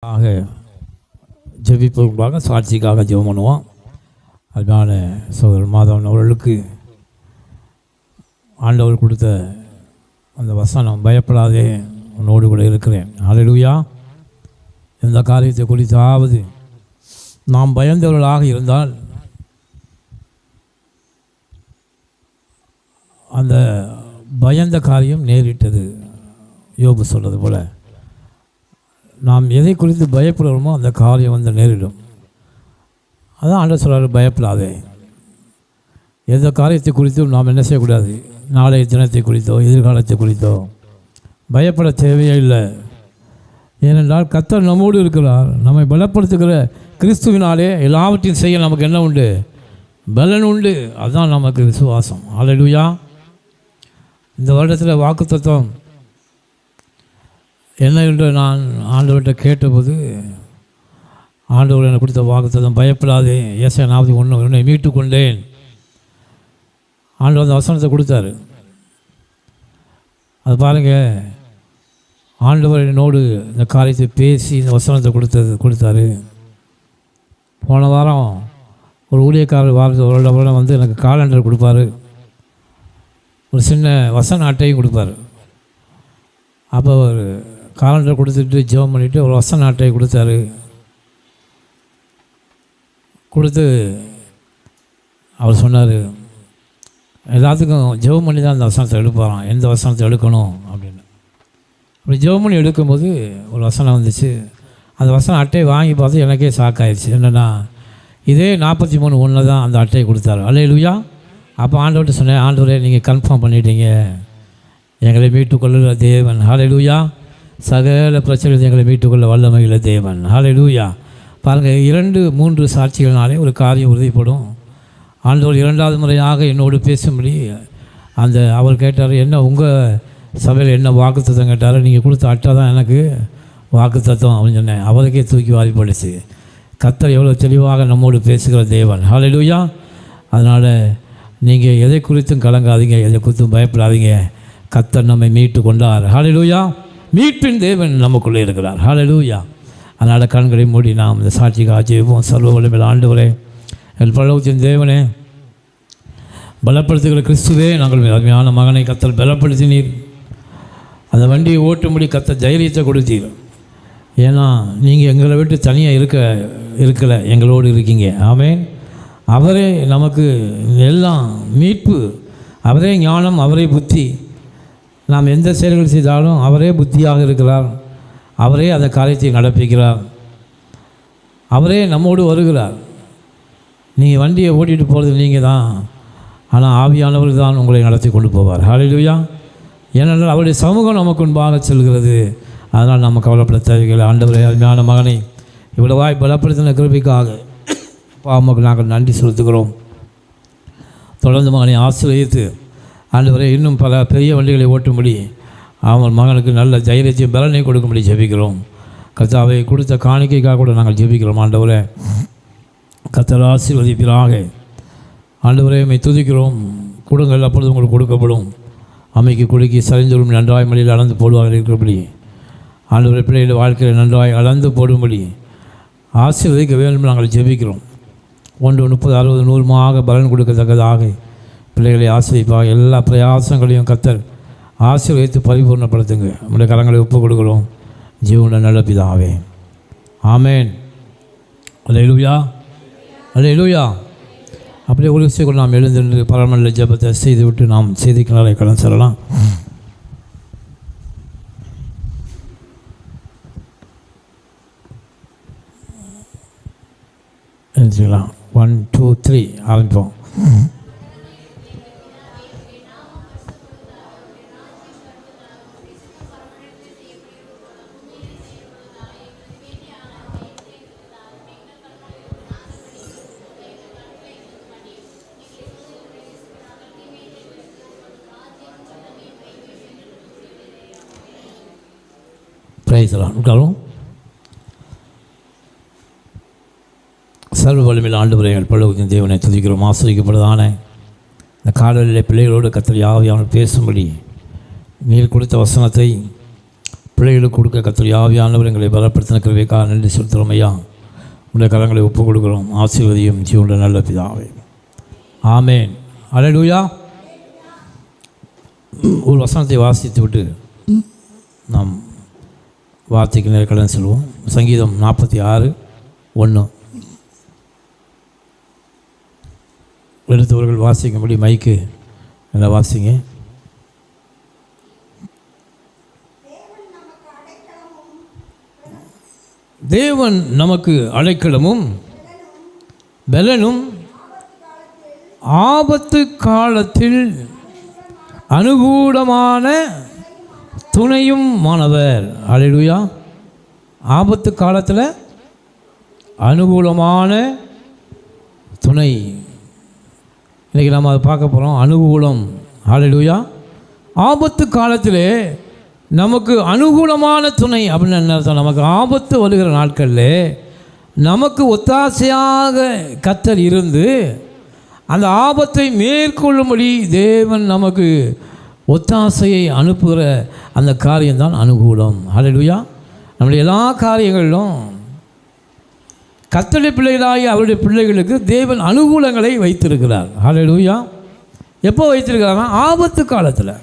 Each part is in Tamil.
ஆக ஜெபிப்பதற்காக சாட்சிக்காக ஜெபம் பண்ணுவோம். அதனால சகோதரர் மாதவன் அவர்களுக்கு ஆண்டவர் கொடுத்த அந்த வசனம், பயப்படாதே உன்னோடு கூட இருக்கிறேன். ஹல்லேலூயா. எந்த காரியத்தை குறித்தாவது நாம் பயந்தவர்களாக இருந்தால் அந்த பயந்த காரியம் நேரிட்டது. யோபு சொல்வது போல் நாம் எதை குறித்து பயப்படுகிறோமோ அந்த காரியம் வந்து நேரிடும். அதான் ஆண்டவர் சொல்கிறார், பயப்படாதே. எந்த காரியத்தை குறித்தும் நாம் என்ன செய்யக்கூடாது, நாளைய தினத்தை குறித்தோ எதிர்காலத்தை குறித்தோ பயப்பட தேவையே இல்லை. ஏனென்றால் கர்த்தர் நம்மோடு இருக்கிறார். நம்மை பலப்படுத்துகிற கிறிஸ்துவினாலே எல்லாவற்றையும் செய்ய நமக்கு என்ன உண்டு, பலன் உண்டு. அதுதான் நமக்கு விசுவாசம். ஹல்லேலூயா. இந்த வருடத்தில் வாக்குத்தத்தம் என்ன என்று நான் ஆண்டவர்கிட்ட கேட்டபோது, ஆண்டவர் எனக்கு கொடுத்த வாக்குத்தத்தம், பயப்படாதே, ஏசாயா 41 உன்னை மீட்டு கொண்டேன். ஆண்டவர் அந்த வசனத்தை கொடுத்தாரு. அது பாருங்கள், ஆண்டவர் என்னோடு இந்த காரியத்தை பேசி இந்த வசனத்தை கொடுத்தாரு. போன வாரம் ஒரு ஊழியக்காரர் வருடம் வந்து எனக்கு காலண்டர் கொடுப்பார், ஒரு சின்ன வசன அட்டையும் கொடுப்பார். அப்போ ஒரு காலண்டர் கொடுத்துட்டு ஜெபம் பண்ணிவிட்டு ஒரு வசன அட்டையை கொடுத்து அவர் சொன்னார், எல்லாத்துக்கும் ஜெபம் பண்ணி தான் அந்த வசனத்தை எடுப்பாராம், எந்த வசனத்தை எடுக்கணும் அப்படின்னு. அப்படி ஜெபம் பண்ணி எடுக்கும்போது ஒரு வசனம் வந்துச்சு. அந்த வசனம் அட்டையை வாங்கி பார்த்து எனக்கே ஷாக்காயிடுச்சு. என்னென்னா, இதே 43:1 தான் அந்த அட்டையை கொடுத்தாரு. ஹல்லேலூயா. அப்போ ஆண்டவர்கிட்ட சொன்னேன், ஆண்டவரே நீங்கள் கன்ஃபார்ம் பண்ணிட்டீங்க, எங்களை மீட்டுக்கொள்ளுகிற தேவன். ஹல்லேலூயா. சகல பிரச்சனைகள் எங்களை மீட்டுக்கொள்ள வல்லமையுள்ள தேவன். ஹல்லேலூயா. பாருங்கள், 2-3 சாட்சிகள்னாலே ஒரு காரியம் உறுதிப்படும். ஆண்டவர் 2வது முறையாக என்னோடு பேசும்படி அவர் கேட்டார், என்ன உங்கள் சபையில் என்ன வாக்குத்தத்தம் கேட்டார். நீங்கள் கொடுத்த அட்டை தான் எனக்கு வாக்குத்தத்தம் அப்படின்னு சொன்னேன். அவருக்கே தூக்கி வாரி போடுச்சு. கர்த்தர் எவ்வளோ தெளிவாக நம்மோடு பேசுகிற தேவன். ஹல்லேலூயா. அதனால் நீங்கள் எதை குறித்தும் கலங்காதீங்க, எதை குறித்தும் பயப்படாதீங்க. கர்த்தர் நம்மை மீட்டு கொண்டார். ஹல்லேலூயா. மீட்பின் தேவன் நமக்குள்ளே இருக்கிறார். ஹல்லேலூயா. அதனால் கண்களை மூடி நாம் இந்த சாட்சிக்கு ஆச்சரிப்போம். சர்வ வல்லமையுள்ள ஆண்டவரே, எங்கள் பரலோகத்தின் தேவனே, பலப்படுத்துகிற கிறிஸ்துவே, நாங்கள் அருமையான மகனை கர்த்தர் பலப்படுத்தினீர். அந்த வண்டியை ஓட்டும்படி கர்த்தர் தைரியத்தை கொடுத்தீர். ஏன்னா நீங்கள் எங்களை விட்டு தனியாக இருக்கலை, எங்களோடு இருக்கீங்க. ஆமென். அவரே நமக்கு எல்லாம் மீட்பு, அவரே ஞானம், அவரே புத்தி. நாம் எந்த செயல்கள் செய்தாலும் அவரே புத்தியாக இருக்கிறார். அவரே அந்த காரியத்தை நடப்பிக்கிறார். அவரே நம்மோடு வருகிறார். நீங்கள் வண்டியை ஓட்டிகிட்டு போகிறது நீங்கள் தான், ஆனால் ஆவியானவர் தான் உங்களை நடத்தி கொண்டு போவார். ஹல்லேலூயா. ஏனென்றால் அவருடைய சமூகம் நமக்கு முன்பாக செல்கிறது. அதனால் நம்ம கவலைப்பட தேவையில்லை. ஆண்டவரே, அருமையான மகனை இவ்வளவாய் பலப்படுத்தின கிருபைக்காக பாவமக்கு நாங்கள் நன்றி செலுத்துகிறோம். தொடர்ந்து மகனை ஆசீர்வதித்து ஆண்டவரே இன்னும் பல பெரிய வண்டிகளை ஓட்டும்படி அவன் மகனுக்கு நல்ல தைரியத்தையும் பலனை கொடுக்கும்படி ஜெபிக்கிறோம். கர்த்தாவை கொடுத்த காணிக்கைக்காக கூட நாங்கள் ஜெபிக்கிறோம். ஆண்டவரே, கர்த்தர் ஆசீர்வதிப்பீராக. ஆண்டவரே, உம்மை துதிக்கிறோம். கொடுங்கள், அப்பொழுது உங்களுக்கு கொடுக்கப்படும். அமைக்கு குலுக்கி சரிந்தோறும் நன்றாய் மலையில் அளந்து போடுவார்கள் இருக்கிறபடி ஆண்டவரே, பிள்ளைகள் வாழ்க்கையில் நன்றாய் அளந்து போடும்படி ஆசீர்வதிக்க வேண்டும் நாங்கள் ஜெபிக்கிறோம். 1, 30, 60, 100 பலன் கொடுக்கத்தக்கதாக பிள்ளைகளை ஆசீர்வதிப்பாக. எல்லா பிரயாசங்களையும் கர்த்தர் ஆசீர்வதித்து பரிபூர்ணப்படுத்துங்க. நம்முடைய கரங்களை ஒப்புக் கொடுக்கிறோம். ஜீவன நல்ல பிதாவே. ஆமென். அல்லேலூயா. அல்லேலூயா. அப்படியே ஒரு விஷயம் நாம் எழுந்திருந்து பரமல்ல ஜெபத்தை செய்துவிட்டு நாம் செய்திக்கினாலே கடன் செல்லலாம். எழுதிக்கலாம். 1, 2, 3 ஆரம்பிப்போம். உட்காரும். சர்வ வல்லமையுள்ள ஆண்டவரே, எங்கள் பரலோகத்தின் தேவனை துதிக்கிறோம். ஆசீர்வதிக்கப்படுவதான இந்த காலையிலே பிள்ளைகளோடு கர்த்தர் ஆவியானவர் பேசும்படி நீர் கொடுத்த வசனத்தை பிள்ளைகளுக்கு கொடுக்க கர்த்தர் ஆவியானவர் எங்களை பலப்படுத்தின கிருபைக்காக நன்றி செலுத்துகிறோம் ஐயா. உடைய கரங்களை ஒப்புக் கொடுக்குறோம். ஆசீர்வதியும் ஜீவனுள்ள நல்ல பிதாவே. ஆமேன். அல்லேலூயா. ஒரு வசனத்தை வாசித்து விட்டு நாம் வார்த்தைக்கு நேர்கடன் செல்வோம். சங்கீதம் 46:1. எடுத்தவர்கள் வாசிக்கும்படி மைக்கு நல்லா வாசிங்க. தேவன் நமக்கு அடைக்கலமும் பலனும் ஆபத்து காலத்தில் அனுகூலமான துணையும் மாணவர். அல்லேலூயா. ஆபத்து காலத்தில் அனுகூலமான துணை. இன்றைக்கி நம்ம அதை பார்க்க போகிறோம். அனுகூலம். அல்லேலூயா. ஆபத்து காலத்தில் நமக்கு அனுகூலமான துணை அப்படின்னு என்ன அர்த்தம்? நமக்கு ஆபத்து வருகிற நாட்களில் நமக்கு ஒத்தாசையாக கர்த்தர் இருந்து அந்த ஆபத்தை மேற்கொள்ளும்படி தேவன் நமக்கு ஒத்தாசையை அனுப்புகிற அந்த காரியம்தான் அனுகூலம். அல்லேலூயா. நம்முடைய எல்லா காரியங்களிலும் கர்த்தருடைய பிள்ளைகளாகி அவருடைய பிள்ளைகளுக்கு தேவன் அனுகூலங்களை வைத்திருக்கிறார். அல்லேலூயா. எப்போ வைத்திருக்கிறார்னா ஆபத்து காலத்தில்,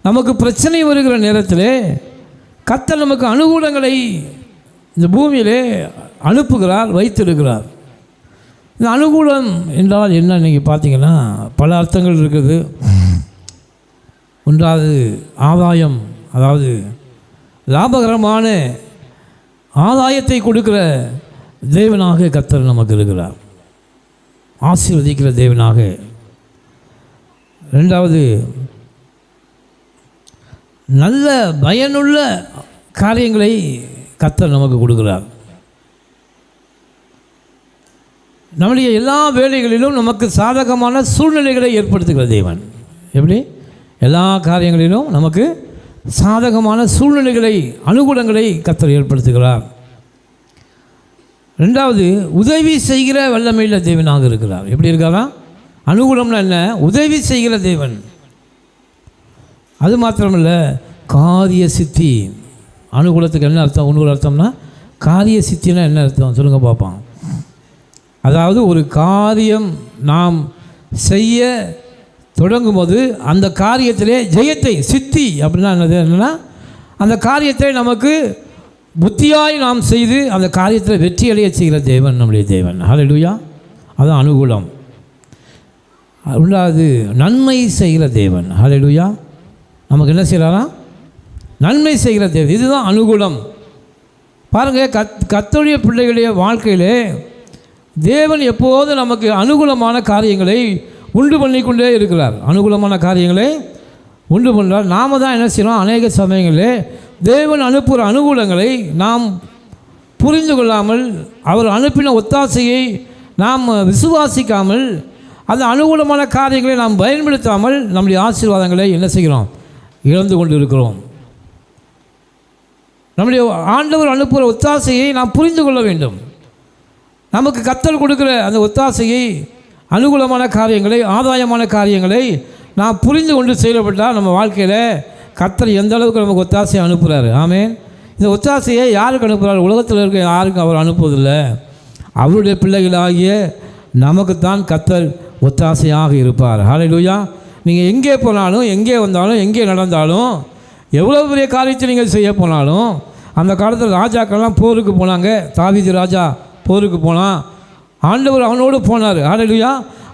நமக்கு பிரச்சனை வருகிற நேரத்தில் கர்த்தர் நமக்கு அனுகூலங்களை இந்த பூமியிலே அனுப்புகிறார், வைத்திருக்கிறார். இந்த அனுகூலம் என்றால் என்ன? நீங்கள் பார்த்தீங்கன்னா பல அர்த்தங்கள் இருக்குது. ஒன்றாவது ஆதாயம், அதாவது லாபகரமான ஆதாயத்தை கொடுக்கிற தேவனாக கர்த்தர் நமக்கு இருக்கிறார், ஆசீர்வதிக்கிற தேவனாக. ரெண்டாவது நல்ல பயனுள்ள காரியங்களை கர்த்தர் நமக்கு கொடுக்கிறார். நம்முடைய எல்லா வேலைகளிலும் நமக்கு சாதகமான சூழ்நிலைகளை ஏற்படுத்துகிற தேவன். எப்படி? எல்லா காரியங்களிலும் நமக்கு சாதகமான சூழ்நிலைகளை, அனுகூலங்களை கர்த்தர் ஏற்படுத்துகிறார். ரெண்டாவது உதவி செய்கிற வல்லமையில் தேவனாக இருக்கிறார். எப்படி இருக்காரா? அனுகூலம்னா என்ன? உதவி செய்கிற தேவன். அது மாத்திரமில்ல, காரிய சித்தி. அனுகூலத்துக்கு என்ன அர்த்தம்? இன்னொரு அர்த்தம்னா காரிய சித்தினா என்ன அர்த்தம் சொல்லுங்கள் பார்ப்போம். அதாவது ஒரு காரியம் நாம் செய்ய தொடங்கும்போது அந்த காரியத்திலே ஜெயத்தை, சித்தி அப்படின்னா என்னன்னா அந்த காரியத்தை நமக்கு புத்தியாய் நாம் செய்து அந்த காரியத்தில் வெற்றி அடைய செய்கிற தேவன் நம்முடைய தேவன். அல்லேலூயா. அதுதான் அனுகூலம். ரெண்டாவது நன்மை செய்கிற தேவன். அல்லேலூயா. நமக்கு என்ன செய்கிறாரா? நன்மை செய்கிற தேவன். இதுதான் அனுகூலம். பாருங்கள், கர்த்தருடைய பிள்ளைகளுடைய வாழ்க்கையிலே தேவன் எப்போது நமக்கு அனுகூலமான காரியங்களை உண்டு பண்ணிக்கொண்டே இருக்கிறார். அனுகூலமான காரியங்களை உண்டு பண்ணுறார். நாம் தான் என்ன செய்யணும்? அநேக சமயங்களில் தேவன் அனுப்புகிற அனுகூலங்களை நாம் புரிந்து கொள்ளாமல், அவர் அனுப்பின ஒத்தாசையை நாம் விசுவாசிக்காமல், அந்த அனுகூலமான காரியங்களை நாம் பயன்படுத்தாமல் நம்முடைய ஆசீர்வாதங்களை என்ன செய்கிறோம்? இழந்து கொண்டு இருக்கிறோம். நம்முடைய ஆண்டவர் அனுப்புகிற ஒத்தாசையை நாம் புரிந்து கொள்ள வேண்டும். நமக்கு கர்த்தர் கொடுக்குற அந்த ஒத்தாசையை, அனுகூலமான காரியங்களை, ஆதாயமான காரியங்களை நாம் புரிந்து கொண்டு செயல்பட்டால் நம்ம வாழ்க்கையில் கர்த்தர் எந்த அளவுக்கு நமக்கு ஒத்தாசையை அனுப்புகிறாரு. ஆமென். இந்த ஒத்தாசையை யாருக்கு அனுப்புகிறார்? உலகத்தில் இருக்க யாருக்கும் அவர் அனுப்புவதில்லை. அவருடைய பிள்ளைகளாகிய நமக்குத்தான் கர்த்தர் ஒத்தாசையாக இருப்பார். ஹல்லேலூயா. நீங்கள் எங்கே போனாலும், எங்கே வந்தாலும், எங்கே நடந்தாலும், எவ்வளோ பெரிய காரியத்தை நீங்கள் செய்ய போனாலும், அந்த காலத்தில் ராஜாக்கள்லாம் போருக்கு போனாங்க. தாவீது ராஜா போருக்கு போனான். ஆண்டவர் அவனோடு போனார். ஹல்லேலூயா.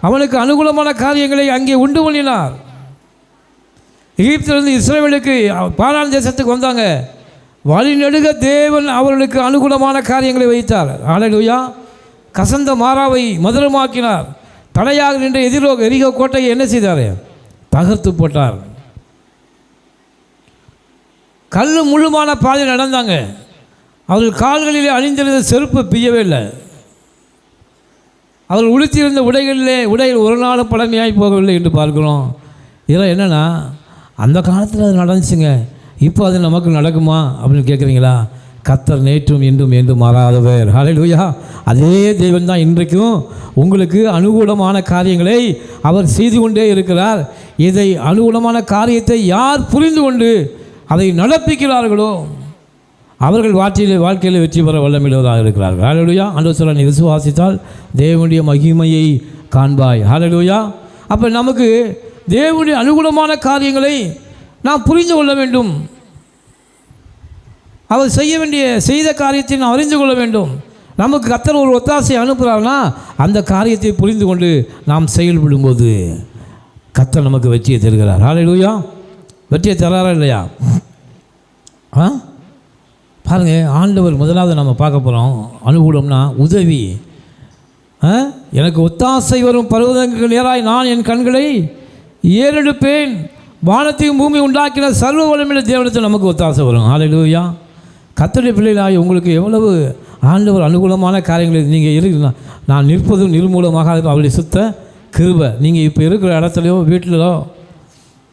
அவனுக்கு அனுகூலமான காரியங்களை அங்கே உண்டு பண்ணினார். எகிப்திலிருந்து இஸ்ரவேலுக்கு பாரான் தேசத்துக்கு வந்தாங்க. வழிநெடுக தேவன் அவர்களுக்கு அனுகூலமான காரியங்களை வைத்தார். ஹல்லேலூயா. கசந்த மாறாவை மதுரமாக்கினார். தடையாக நின்ற எரிகோ கோட்டையை என்ன செய்தார்? தகர்த்து போட்டார். கல் முழுமான பாதை நடந்தாங்க. அவர்கள் கால்களிலே அணிந்திருந்த செருப்பு பிய்யவே இல்லை. அவர்கள் உடுத்தியிருந்த உடையில் ஒரு நாளும் பழமையாகி போகவில்லை என்று பார்க்கிறோம். இதெல்லாம் என்னென்னா அந்த காலத்தில் அது நடந்துச்சுங்க. இப்போ அது நமக்கு நடக்குமா அப்படின்னு கேட்குறீங்களா? கர்த்தர் நேற்றும் இன்றும் என்றும் மாறாதவர். ஹல்லேலூயா. அதே தேவன் தான் இன்றைக்கும் உங்களுக்கு அனுகூலமான காரியங்களை அவர் செய்து கொண்டே இருக்கிறார். இதை அனுகூலமான காரியத்தை யார் புரிந்து கொண்டு அதை நடப்பிக்கிறார்களோ அவர்கள் வாழ்க்கையில் வெற்றி பெற வல்லமிடுவதாக இருக்கிறார்கள். ஹல்லேலூயா. ஆண்டவர் சொல்ல, நீ விசுவாசித்தால் தேவனுடைய மகிமையை காண்பாய். ஹல்லேலூயா. அப்போ நமக்கு தேவனுடைய அனுகூலமான காரியங்களை நாம் புரிந்து கொள்ள வேண்டும். அவர் செய்த காரியத்தை நாம் அறிந்து கொள்ள வேண்டும். நமக்கு கர்த்தர் ஒரு ஒத்தாசை அனுப்புகிறார்னா அந்த காரியத்தை புரிந்து கொண்டு நாம் செயல்படும்போது கர்த்தர் நமக்கு வெற்றியை தருகிறார். ஹல்லேலூயா. வெற்றியை தராரா இல்லையா? பாருங்கள், ஆண்டவர் முதலாவது நம்ம பார்க்க போகிறோம். அனுகூலம்னா உதவி. எனக்கு ஒத்தாசை வரும் பர்வதங்களுக்கு நேராய் நான் என் கண்களை ஏறெடுப்பேன். வானத்தையும் பூமி உண்டாக்கின சர்வ வல்லமையுள்ள தேவனிடத்தில் நமக்கு ஒத்தாசை வரும். ஹல்லேலூயா. கர்த்தருடைய பிள்ளைகளாகி உங்களுக்கு எவ்வளவு ஆண்டவர் அனுகூலமான காரியங்கள் நீங்கள் இருக்கிற நான் நிற்பதும் நிர்மூலமாக அவருடைய சுத்த கிருபை. நீங்கள் இப்போ இருக்கிற இடத்துலையோ வீட்டிலோ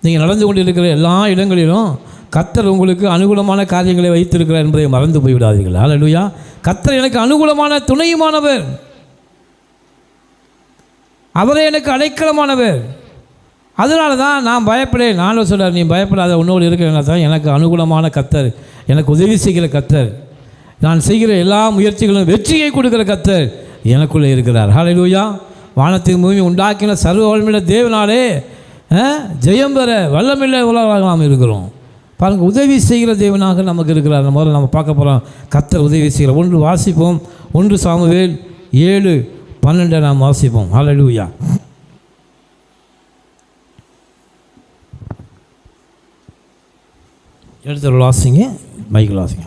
நீங்கள் நடந்து கொண்டு இருக்கிற எல்லா இடங்களிலும் கர்த்தர் உங்களுக்கு அனுகூலமான காரியங்களை வைத்திருக்கிறார் என்பதை மறந்து போய்விடாதீர்கள். ஹல்லேலூயா. கர்த்தர் எனக்கு அனுகூலமான துணையுமானவர், அவரே எனக்கு அடைக்கலமானவர். அதனால தான் நான் பயப்படேன். நானும் சொல்கிறார், நீ பயப்படாத, உன்னோடு இருக்கிறேன்னா தான் எனக்கு அனுகூலமான கர்த்தர், எனக்கு உதவி செய்கிற கர்த்தர், நான் செய்கிற எல்லா முயற்சிகளும் வெற்றியை கொடுக்குற கர்த்தர் எனக்குள்ளே இருக்கிறார். ஹல்லேலூயா. வானத்தின் பூமி உண்டாக்கின சர்வ வல்லமையுள்ள தேவனாலே ஜெயம் பெற வல்லமையுள்ள உலகமாக நாம் இருக்கிறோம். பாருங்கள், உதவி செய்கிற தேவனாக நமக்கு இருக்கிறார். முதல்ல நம்ம பார்க்க போகிறோம் கர்த்தர் உதவி செய்கிற. ஒன்று வாசிப்போம். 1 சாமுவேல் 7:12 நாம் வாசிப்போம். ஹல்லேலூயா. எடுத்து வாசிங்க, மைக்கில் வாசிங்க.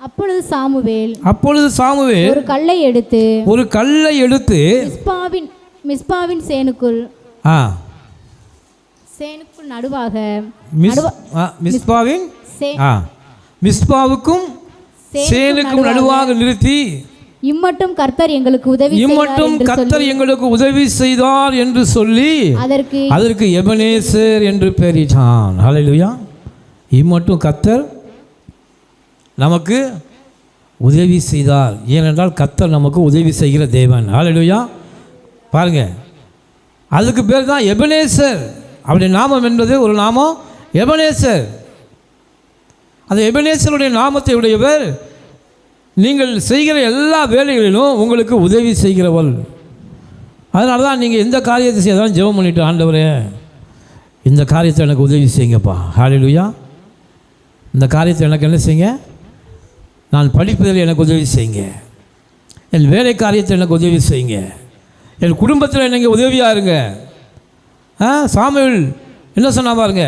அப்பொழுது சாமுவேல் ஒரு கல்லை எடுத்து மிஸ்பாவின் சேனுக்குள் நடுவாக மிஸ்பாவுக்கும் சேனுக்கும் நடுவாக நிறுத்தி, இம்மட்டும் கர்த்தர் எங்களுக்கு உதவி செய்தார் என்று சொல்லி அதற்கு எபனேசர் என்று பெயரிட்டான். ஹல்லேலூயா. இம்மட்டும் கர்த்தர் நமக்கு உதவி செய்தார். ஏனென்றால் கர்த்தர் நமக்கு உதவி செய்கிற தேவன். ஹல்லேலூயா. பாருங்கள், அதுக்கு பேர் தான் எபனேசர். அவருடைய நாமம் என்பது ஒரு நாமம் எபனேசர். அந்த எபனேசருடைய நாமத்தை உடையவர் நீங்கள் செய்கிற எல்லா வேலைகளிலும் உங்களுக்கு உதவி செய்கிறவள். அதனால தான் நீங்கள் எந்த காரியத்தை செய்தாலும் ஜெபம் பண்ணிட்டு, ஆண்டவரே இந்த காரியத்தை எனக்கு உதவி செய்யுங்கப்பா. ஹல்லேலூயா. இந்த காரியத்தை எனக்கு என்ன செய்யுங்க, நான் படிப்பதில் எனக்கு உதவி செய்யுங்க, என் வேலை காரியத்தை எனக்கு உதவி செய்யுங்க, என் குடும்பத்தில் எனக்கு உதவியாக இருங்க. சாமுவேல் என்ன சொன்னா பாருங்க,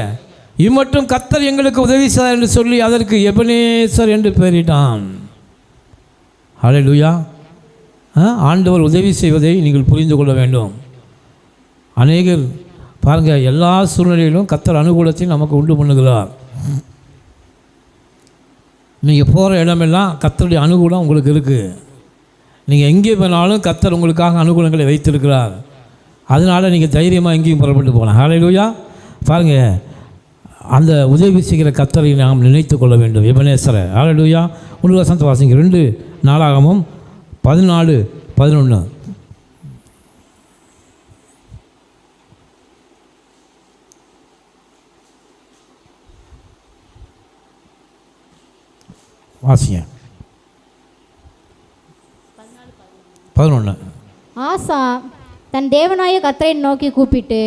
இம்மட்டும் கர்த்தர் எங்களுக்கு உதவி செய்தார் என்று சொல்லி அதற்கு எபனேசர் என்று பெயரிட்டான். ஹல்லேலூயா. ஆண்டவர் உதவி செய்வதை நீங்கள் புரிந்து கொள்ள வேண்டும். அநேகர் பாருங்கள், எல்லா சூழ்நிலையிலும் கர்த்தர் அனுகூலத்தை நமக்கு உண்டு பண்ணுகிறார். நீங்கள் போகிற இடமெல்லாம் கர்த்தருடைய அனுகூலம் உங்களுக்கு இருக்குது. நீங்கள் எங்கே போனாலும் கர்த்தர் உங்களுக்காக அனுகூலங்களை வைத்திருக்கிறார். அதனால் நீங்கள் தைரியமாக எங்கேயும் புறப்பட்டு போகலாம். ஹல்லேலூயா. பாருங்கள், அந்த உதவி செய்கிற கர்த்தரை நாம் நினைத்து கொள்ள வேண்டும். எபனேசரை. ஹல்லேலூயா. 1 வசனத்தை வாசிங்க. 2 நாளாகமம் 14:11 வாசிங்க. 11. ஆசா தன் தேவனாய கர்த்தரை நோக்கி கூப்பிட்டு,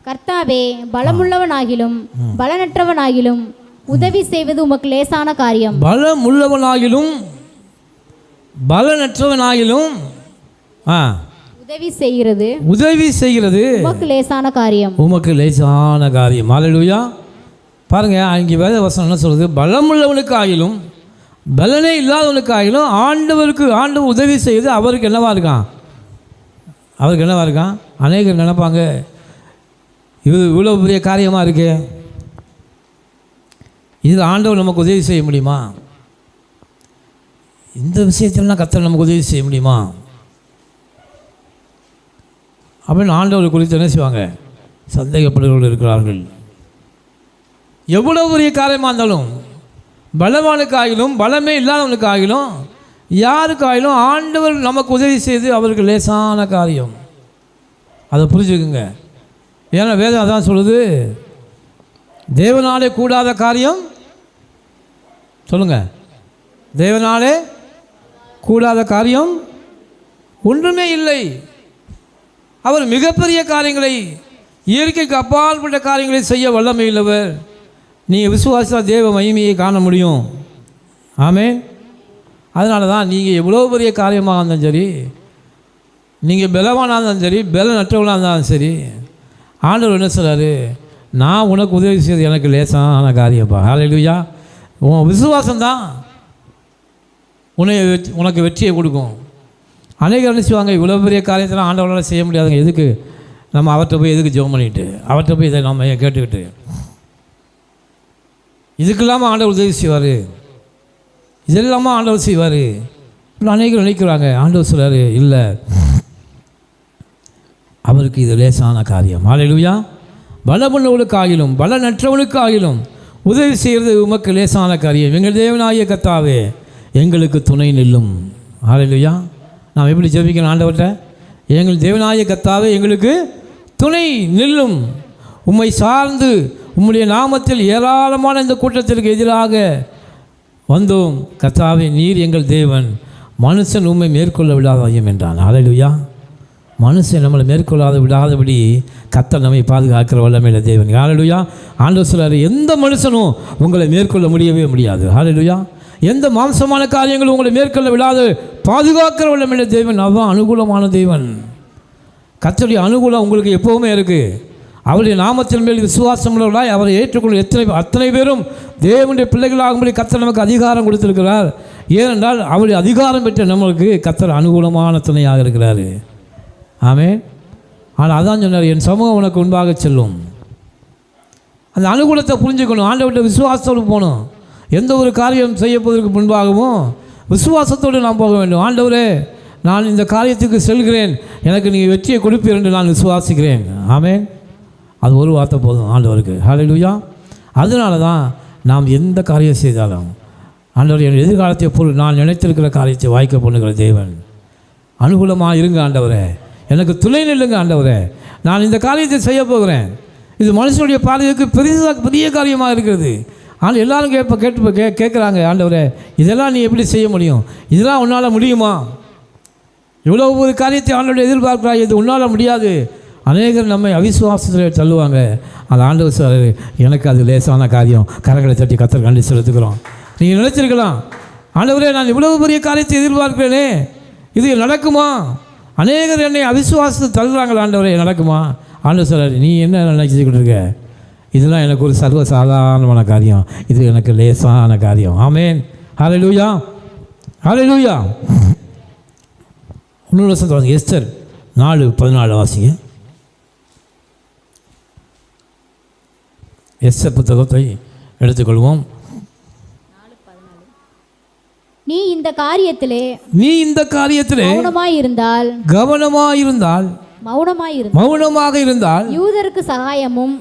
கர்த்தாவே, பலமுள்ளவனாகிலும் பலனற்றவனாகிலும் உதவி செய்வது உமக்கு லேசான காரியம். பலமுள்ளவனாகிலும் பலனற்றவனாகிலும் உதவி செய்கிறது உமக்கு லேசான காரியம். ஹல்லேலூயா. பாருங்க, அங்கே வேத வசனம் என்ன சொல்றது? பலமுள்ளவனுக்கு ஆகிலும் பலனே இல்லாதவனுக்கு ஆகிலும் ஆண்டவர் உதவி செய்து அவருக்கு என்னவா இருக்கான்? அநேகர் நினைப்பாங்க, இது இவ்வளோ பெரிய காரியமாக இருக்கு, இது ஆண்டவர் நமக்கு உதவி செய்ய முடியுமா? இந்த விஷயத்திலாம் கர்த்தர் நமக்கு உதவி செய்ய முடியுமா அப்படின்னு ஆண்டவர் குறித்து என்ன செய்வாங்க? சந்தேகப்படுகிறவர்கள் இருக்கிறார்கள். எவ்வளோ பெரிய காரியமாக இருந்தாலும், பலவானுக்காகிலும் பலமே இல்லாதவனுக்காகிலும் யாருக்காகிலும் ஆண்டவர் நமக்கு உதவி செய்து அவருக்கு லேசான காரியம். அதை புரிஞ்சுக்குங்க. ஏன்னா வேதம் அதான் சொல்லுது, தேவனாலே கூடாத காரியம் சொல்லுங்கள். தேவனாலே கூடாத காரியம் ஒன்றுமே இல்லை. அவர் மிகப்பெரிய காரியங்களை, இயற்கைக்கு அப்பாற்பட்ட காரியங்களை செய்ய வல்லமை உள்ளவர். நீங்கள் விசுவாசா தேவ மகிமையை காண முடியும். ஆமென். அதனால தான் நீங்கள் எவ்வளோ பெரிய காரியமாக இருந்தாலும் சரி, நீங்கள் பலவானாக இருந்தாலும் சரி, பலனற்றவனாக இருந்தாலும் சரி, ஆண்டவர் என்ன சொல்கிறாரு, நான் உனக்கு உதவி செய்வது எனக்கு லேசான காரியப்பா. ஹல்லேலூயா. உன் விசுவாசம்தான் உனக்கு வெற்றியை கொடுக்கும். அநேகர் நினைச்சுவாங்க இவ்வளோ பெரிய காரியத்தெல்லாம் ஆண்டவரால் செய்ய முடியாதுங்க, எதுக்கு நம்ம அவர்கிட்ட போய் எதுக்கு ஜெபம் பண்ணிட்டு, அவர்கிட்ட போய் இதை நம்ம கேட்டுக்கிட்டு, இதுக்கு இல்லாமல் ஆண்டவர் உதவி செய்வார், இதெல்லாமல் ஆண்டவர் செய்வார். இப்போ அநேகர் நினைக்கிறாங்க. ஆண்டவர் சொல்கிறாரு, இல்லை, அவருக்கு இது லேசான காரியம். ஹல்லேலூயா. பலமுள்ளவனுக்கு ஆகிலும் பலனற்றவனுக்கு ஆகிலும் உதவி செய்கிறது உமக்கு லேசான காரியம். எங்கள் தேவனாகிய கர்த்தாவே எங்களுக்கு துணை நில்லும். ஹல்லேலூயா. நாம் எப்படி ஜெபிக்கணும் ஆண்டவர்கிட்ட? எங்கள் தேவனாகிய கர்த்தாவே எங்களுக்கு துணை நில்லும். உம்மை சார்ந்து உம்முடைய நாமத்தில் ஏராளமான இந்த கூட்டத்திற்கு எதிராக வந்தோம். கர்த்தாவே நீர் எங்கள் தேவன், மனுஷன் உம்மை மேற்கொள்ள விடாதாயும் என்றான். ஹல்லேலூயா. மனுஷன் நம்மளை மேற்கொள்ளாத விடாதபடி கர்த்தர் நம்மை பாதுகாக்கிற வல்லமையுள்ள தேவன். ஹல்லேலூயா. ஆண்டவர் சொல்றாரு, எந்த மனுஷனும் உங்களை மேற்கொள்ள முடியவே முடியாது. ஹல்லேலூயா. எந்த மாம்சமான காரியங்களும் உங்களை மேற்கொள்ள விடாது பாதுகாக்கிற வல்லமையுள்ள தேவன். அவன் அனுகூலமான தேவன். கர்த்தருடைய அனுகூலம் உங்களுக்கு எப்போவுமே இருக்குது. அவருடைய நாமத்தின் மேல் விசுவாசம் உள்ளவர்களாய் அவரை ஏற்றுக்கொள்ள அத்தனை பேரும் தேவனுடைய பிள்ளைகளாகும்படி கர்த்தர் நமக்கு அதிகாரம் கொடுத்திருக்கிறார். ஏனென்றால் அவருடைய அதிகாரம் பெற்ற நம்மளுக்கு கர்த்தர் அனுகூலமான துணையாக இருக்கிறார். ஆமென். ஆனால் அதான் சொன்னார், என் சமூகம் உனக்கு முன்பாக செல்லும். அந்த அனுகூலத்தை புரிஞ்சுக்கணும். ஆண்டவர்கிட்ட விசுவாசத்தோடு போகணும். எந்த ஒரு காரியம் செய்யப்போவதற்கு முன்பாகவும் விசுவாசத்தோடு நாம் போக வேண்டும். ஆண்டவரே, நான் இந்த காரியத்துக்கு செல்கிறேன், எனக்கு நீங்கள் வெற்றியை கொடுப்பீர் என்று நான் விசுவாசிக்கிறேன். ஆமென். அது ஒரு வார்த்தை போதும் ஆண்டவருக்கு. ஹல்லேலூயா. அதனால தான் நாம் எந்த காரியம் செய்தாலும் ஆண்டவர் என் எதிர்காலத்தை பொருள் நான் நினைத்திருக்கிற காரியத்தை வாய்க்க பண்ணுகிற தேவன். அனுகூலமாக இருங்க ஆண்டவரே, எனக்கு துணை நில்லுங்க ஆண்டவரே, நான் இந்த காரியத்தை செய்ய போகிறேன். இது மனுஷனுடைய பார்வைக்கு பெரிய காரியமாக இருக்கிறது. ஆனால் எல்லாரும் கேட்குறாங்க, ஆண்டவரே இதெல்லாம் நீ எப்படி செய்ய முடியும், இதெல்லாம் உன்னால் முடியுமா? இவ்வளோ ஒரு காரியத்தை ஆண்டவரை எதிர்பார்க்குறாய், இது உன்னால் முடியாது. அநேகர் நம்மை அவிசுவாசத்தில் தள்ளுவாங்க. அந்த ஆண்டவர் சார், எனக்கு அது லேசான காரியம், கரங்களை தட்டி கர்த்தர் கண்டு செலுத்துக்கிறோம். நீங்கள் நினைச்சிருக்கலாம், ஆண்டவரே நான் இவ்வளவு பெரிய காரியத்தை எதிர்பார்க்கிறேனே, இது நடக்குமா? அநேகர் என்னை அவிசுவாசத்தை தள்ளுறாங்களா, ஆண்டவரே நடக்குமா? ஆண்டவர் சார், நீ என்ன நினைச்சிக்கிட்டு இருக்க, இதெல்லாம் எனக்கு ஒரு சர்வசாதாரணமான காரியம், இது எனக்கு லேசான காரியம். ஆமென். ஹல்லேலூயா. ஹல்லேலூயா. இன்னொரு வருஷம் வாங்க, எஸ்தர் 4:14 வாசிங்க. எஸ்தர் புத்தகத்தை எடுத்துக்கொள்வோம். நீ இந்த காரியத்திலே கவனமாயிருந்தால் மௌனமாக இருந்தால் யூதருக்கு சகாயமும்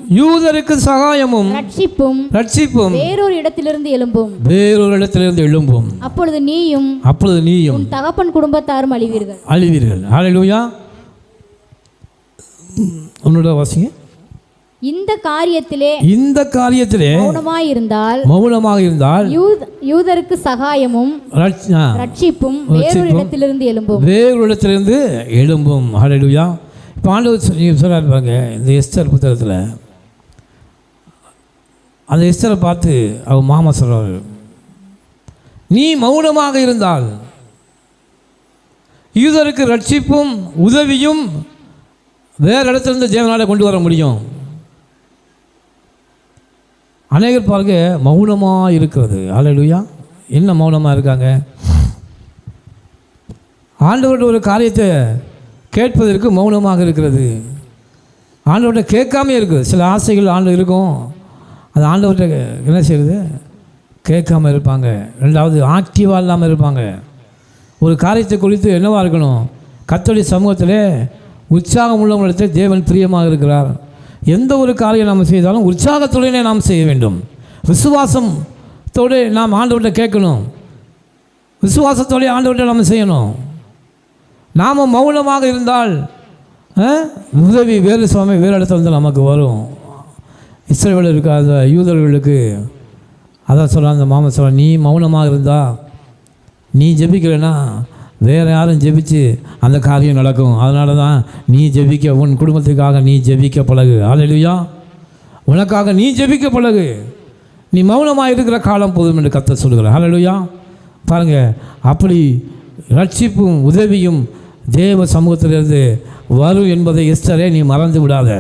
ரட்சிப்பும் வேறொரு இடத்திலிருந்து எழும்பும். அப்பொழுது நீயும் உன் தகப்பன் குடும்பத்தாரும் அழிவீர்கள். ஹல்லேலூயா. உன்னோட வாசிங்க. இந்த காரியத்திலே மௌனமாக இருந்தால் யூதருக்கு சகாயமும் ரட்சிப்பும் வேறொரு இடத்திலிருந்து எழும்பும். ஹல்லேலூயா. இப்போ ஆண்டவர் சொல்றாரு பாருங்க, இந்த எஸ்தர் புத்தகத்தில் அந்த எஸ்தரை பார்த்து அவர் மாமா சொல்றாரு, நீ மௌனமாக இருந்தால் யூதருக்கு ரட்சிப்பும் உதவியும் வேறு இடத்துலேருந்து தேவனால் கொண்டு வர முடியும். அநேகர் பாருங்க மௌனமாக இருக்கிறது. ஹல்லேலூயா. என்ன மௌனமாக இருக்காங்க? ஆண்டவர்கிட்ட ஒரு காரியத்தை கேட்பதற்கு மௌனமாக இருக்கிறது. ஆண்டவர்கிட்ட கேட்காமே இருக்குது. சில ஆசைகள் ஆண்டு இருக்கும், அது ஆண்டவர்கிட்ட என்ன செய்யுது, கேட்காமல் இருப்பாங்க. ரெண்டாவது ஆக்டிவாக இல்லாமல் இருப்பாங்க. ஒரு காரியத்தை குறித்து என்னவாக இருக்கணும், கர்த்தருடைய சமூகத்தில் உற்சாகம் உள்ளவங்களிடத்தில் தேவன் பிரியமாக இருக்கிறார். எந்த ஒரு காரியம் நாம் செய்தாலும் உற்சாகத்துடனே நாம் செய்ய வேண்டும். விசுவாசத்தோடு நாம் ஆண்டவர்கிட்ட கேட்கணும். விசுவாசத்தோடு ஆண்டவர்கிட்ட நாம் செய்யணும். நாம் மௌனமாக இருந்தால் உதவி வேறு இடத்துல வந்து நமக்கு வரும். இஸ்ரவேலருக்கு அந்த யூதர்களுக்கு அதான் சொல்கிறான், அந்த மாமன் சொல்கிறான், நீ மௌனமாக இருந்தா, நீ ஜெபிக்கலைன்னா வேறு யாரும் ஜெபிச்சு அந்த காரியம் நடக்கும். அதனால தான் நீ ஜெபிக்க, உன் குடும்பத்துக்காக நீ ஜெபிக்க பழகு. அல்லேலூயா. உனக்காக நீ ஜெபிக்க பழகு. நீ மௌனமாக இருக்கிற காலம் போதும் என்று கர்த்தர் சொல்கிறார். அல்லேலூயா. பாருங்கள், அப்படி ரட்சிப்பும் உதவியும் தேவ சமூகத்திலிருந்து வரும் என்பதை எஸ்தரே நீ மறந்து விடாத.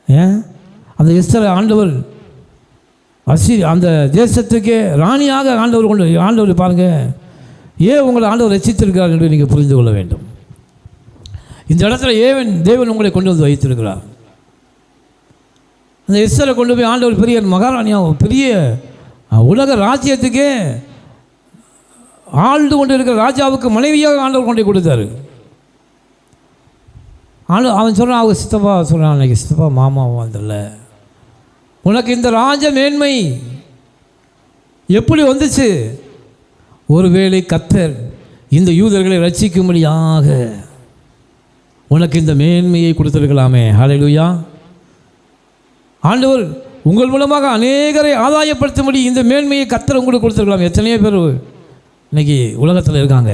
ஏன் அந்த எஸ்தரை ஆண்டவர் அந்த தேசத்துக்கே ராணியாக ஆண்டவர் பாருங்கள், ஏன் உங்களை ஆண்டவர் ரட்சித்திருக்கிறார் என்று நீங்கள் புரிந்து கொள்ள வேண்டும். இந்த இடத்துல தேவன் உங்களை கொண்டு வந்து வைத்திருக்கிறார். அந்த எஸ்தரை கொண்டு போய் ஆண்டவர் பெரிய மகாராணியாக பெரிய உலக ராஜ்யத்துக்கே ஆழ்ந்து கொண்டு இருக்கிற ராஜாவுக்கு மனைவியாக ஆண்டவர் கொண்டு கொடுத்தாரு. அவன் சொல்கிறான், அவங்க சித்தப்பா சொல்கிறான், அன்றைக்கி சித்தப்பா மாமா வந்தல, உனக்கு இந்த ராஜ மேன்மை எப்படி வந்துச்சு? ஒருவேளை கர்த்தர் இந்த யூதர்களை ரட்சிக்கும்படியாக உனக்கு இந்த மேன்மையை கொடுத்துருக்கலாமே. ஹல்லேலூயா. ஆண்டவர் உங்கள் மூலமாக அநேகரை ஆதாயப்படுத்தும்படி இந்த மேன்மையை கர்த்தர் உங்களுக்கு கொடுத்துருக்கலாம். எத்தனையோ பேர் இன்றைக்கி உலகத்தில் இருக்காங்க.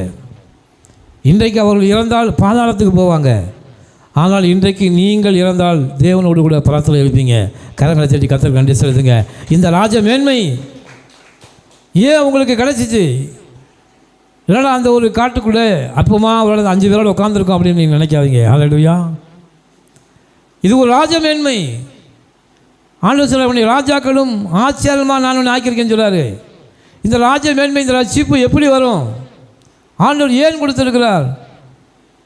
இன்றைக்கு அவர்கள் இறந்தால் பாதாளத்துக்கு போவாங்க. ஆனால் இன்றைக்கு நீங்கள் இறந்தால் தேவனோடு கூட பரத்தில் எழுப்பீங்க. கரங்களை தட்டி கர்த்தருக்கு நன்றி செலுத்துங்க. இந்த ராஜ மேன்மை ஏன் உங்களுக்கு கிடச்சிச்சு? இல்லைனா அந்த ஒரு காட்டுக்குள்ளே அப்பமா ஒரு 5 பேரோடு உட்காந்துருக்கோம் அப்படின்னு நீங்கள் நினைக்காதீங்க. ஹல்லேலூயா. இது ஒரு ராஜ மேன்மை. ஆண்டவர் சொல்ல, ராஜாக்களும் ஆச்சரியமாக நான் ஒன்று ஆக்கியிருக்கேன்னு சொல்கிறாரு. இந்த ராஜ மேன்மை, இந்த ரட்சிப்பு எப்படி வரும்? ஆண்டவர் ஏன் கொடுத்துருக்கிறார்?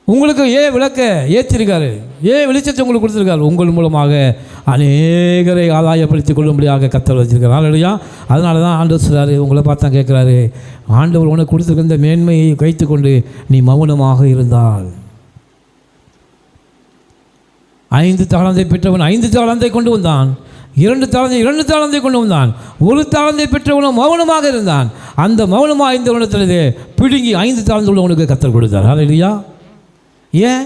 உங்களுக்கு ஏன் விளக்க ஏற்றிருக்காரு? ஏன் வெளிச்சத்தை உங்களுக்கு கொடுத்துருக்காரு? உங்கள் மூலமாக அநேகரை ஆதாயப்படுத்திக் கொள்ளும்படியாக கர்த்தர் வச்சிருக்காரு. அல்லேலூயா. அதனால தான் ஆண்டவர் சொல்கிறாரு, உங்களை பார்த்தா கேட்குறாரு, ஆண்டவர் உனக்கு கொடுத்துருக்க இந்த மேன்மையை வைத்து கொண்டு நீ மௌனமாக இருந்தால். 5 தாளந்தை பெற்றவன் 5 தாளந்தை கொண்டு வந்தான். 2 தாளந்தை கொண்டு வந்தான். 1 தாளந்தை பெற்றவனும் மௌனமாக இருந்தான். அந்த மௌனமாக இந்த உணத்திலே பிடுங்கி 5 தாளந்து உள்ளவனுக்கு கர்த்தர் கொடுத்தார். ஹல்லேலூயா. ஏன்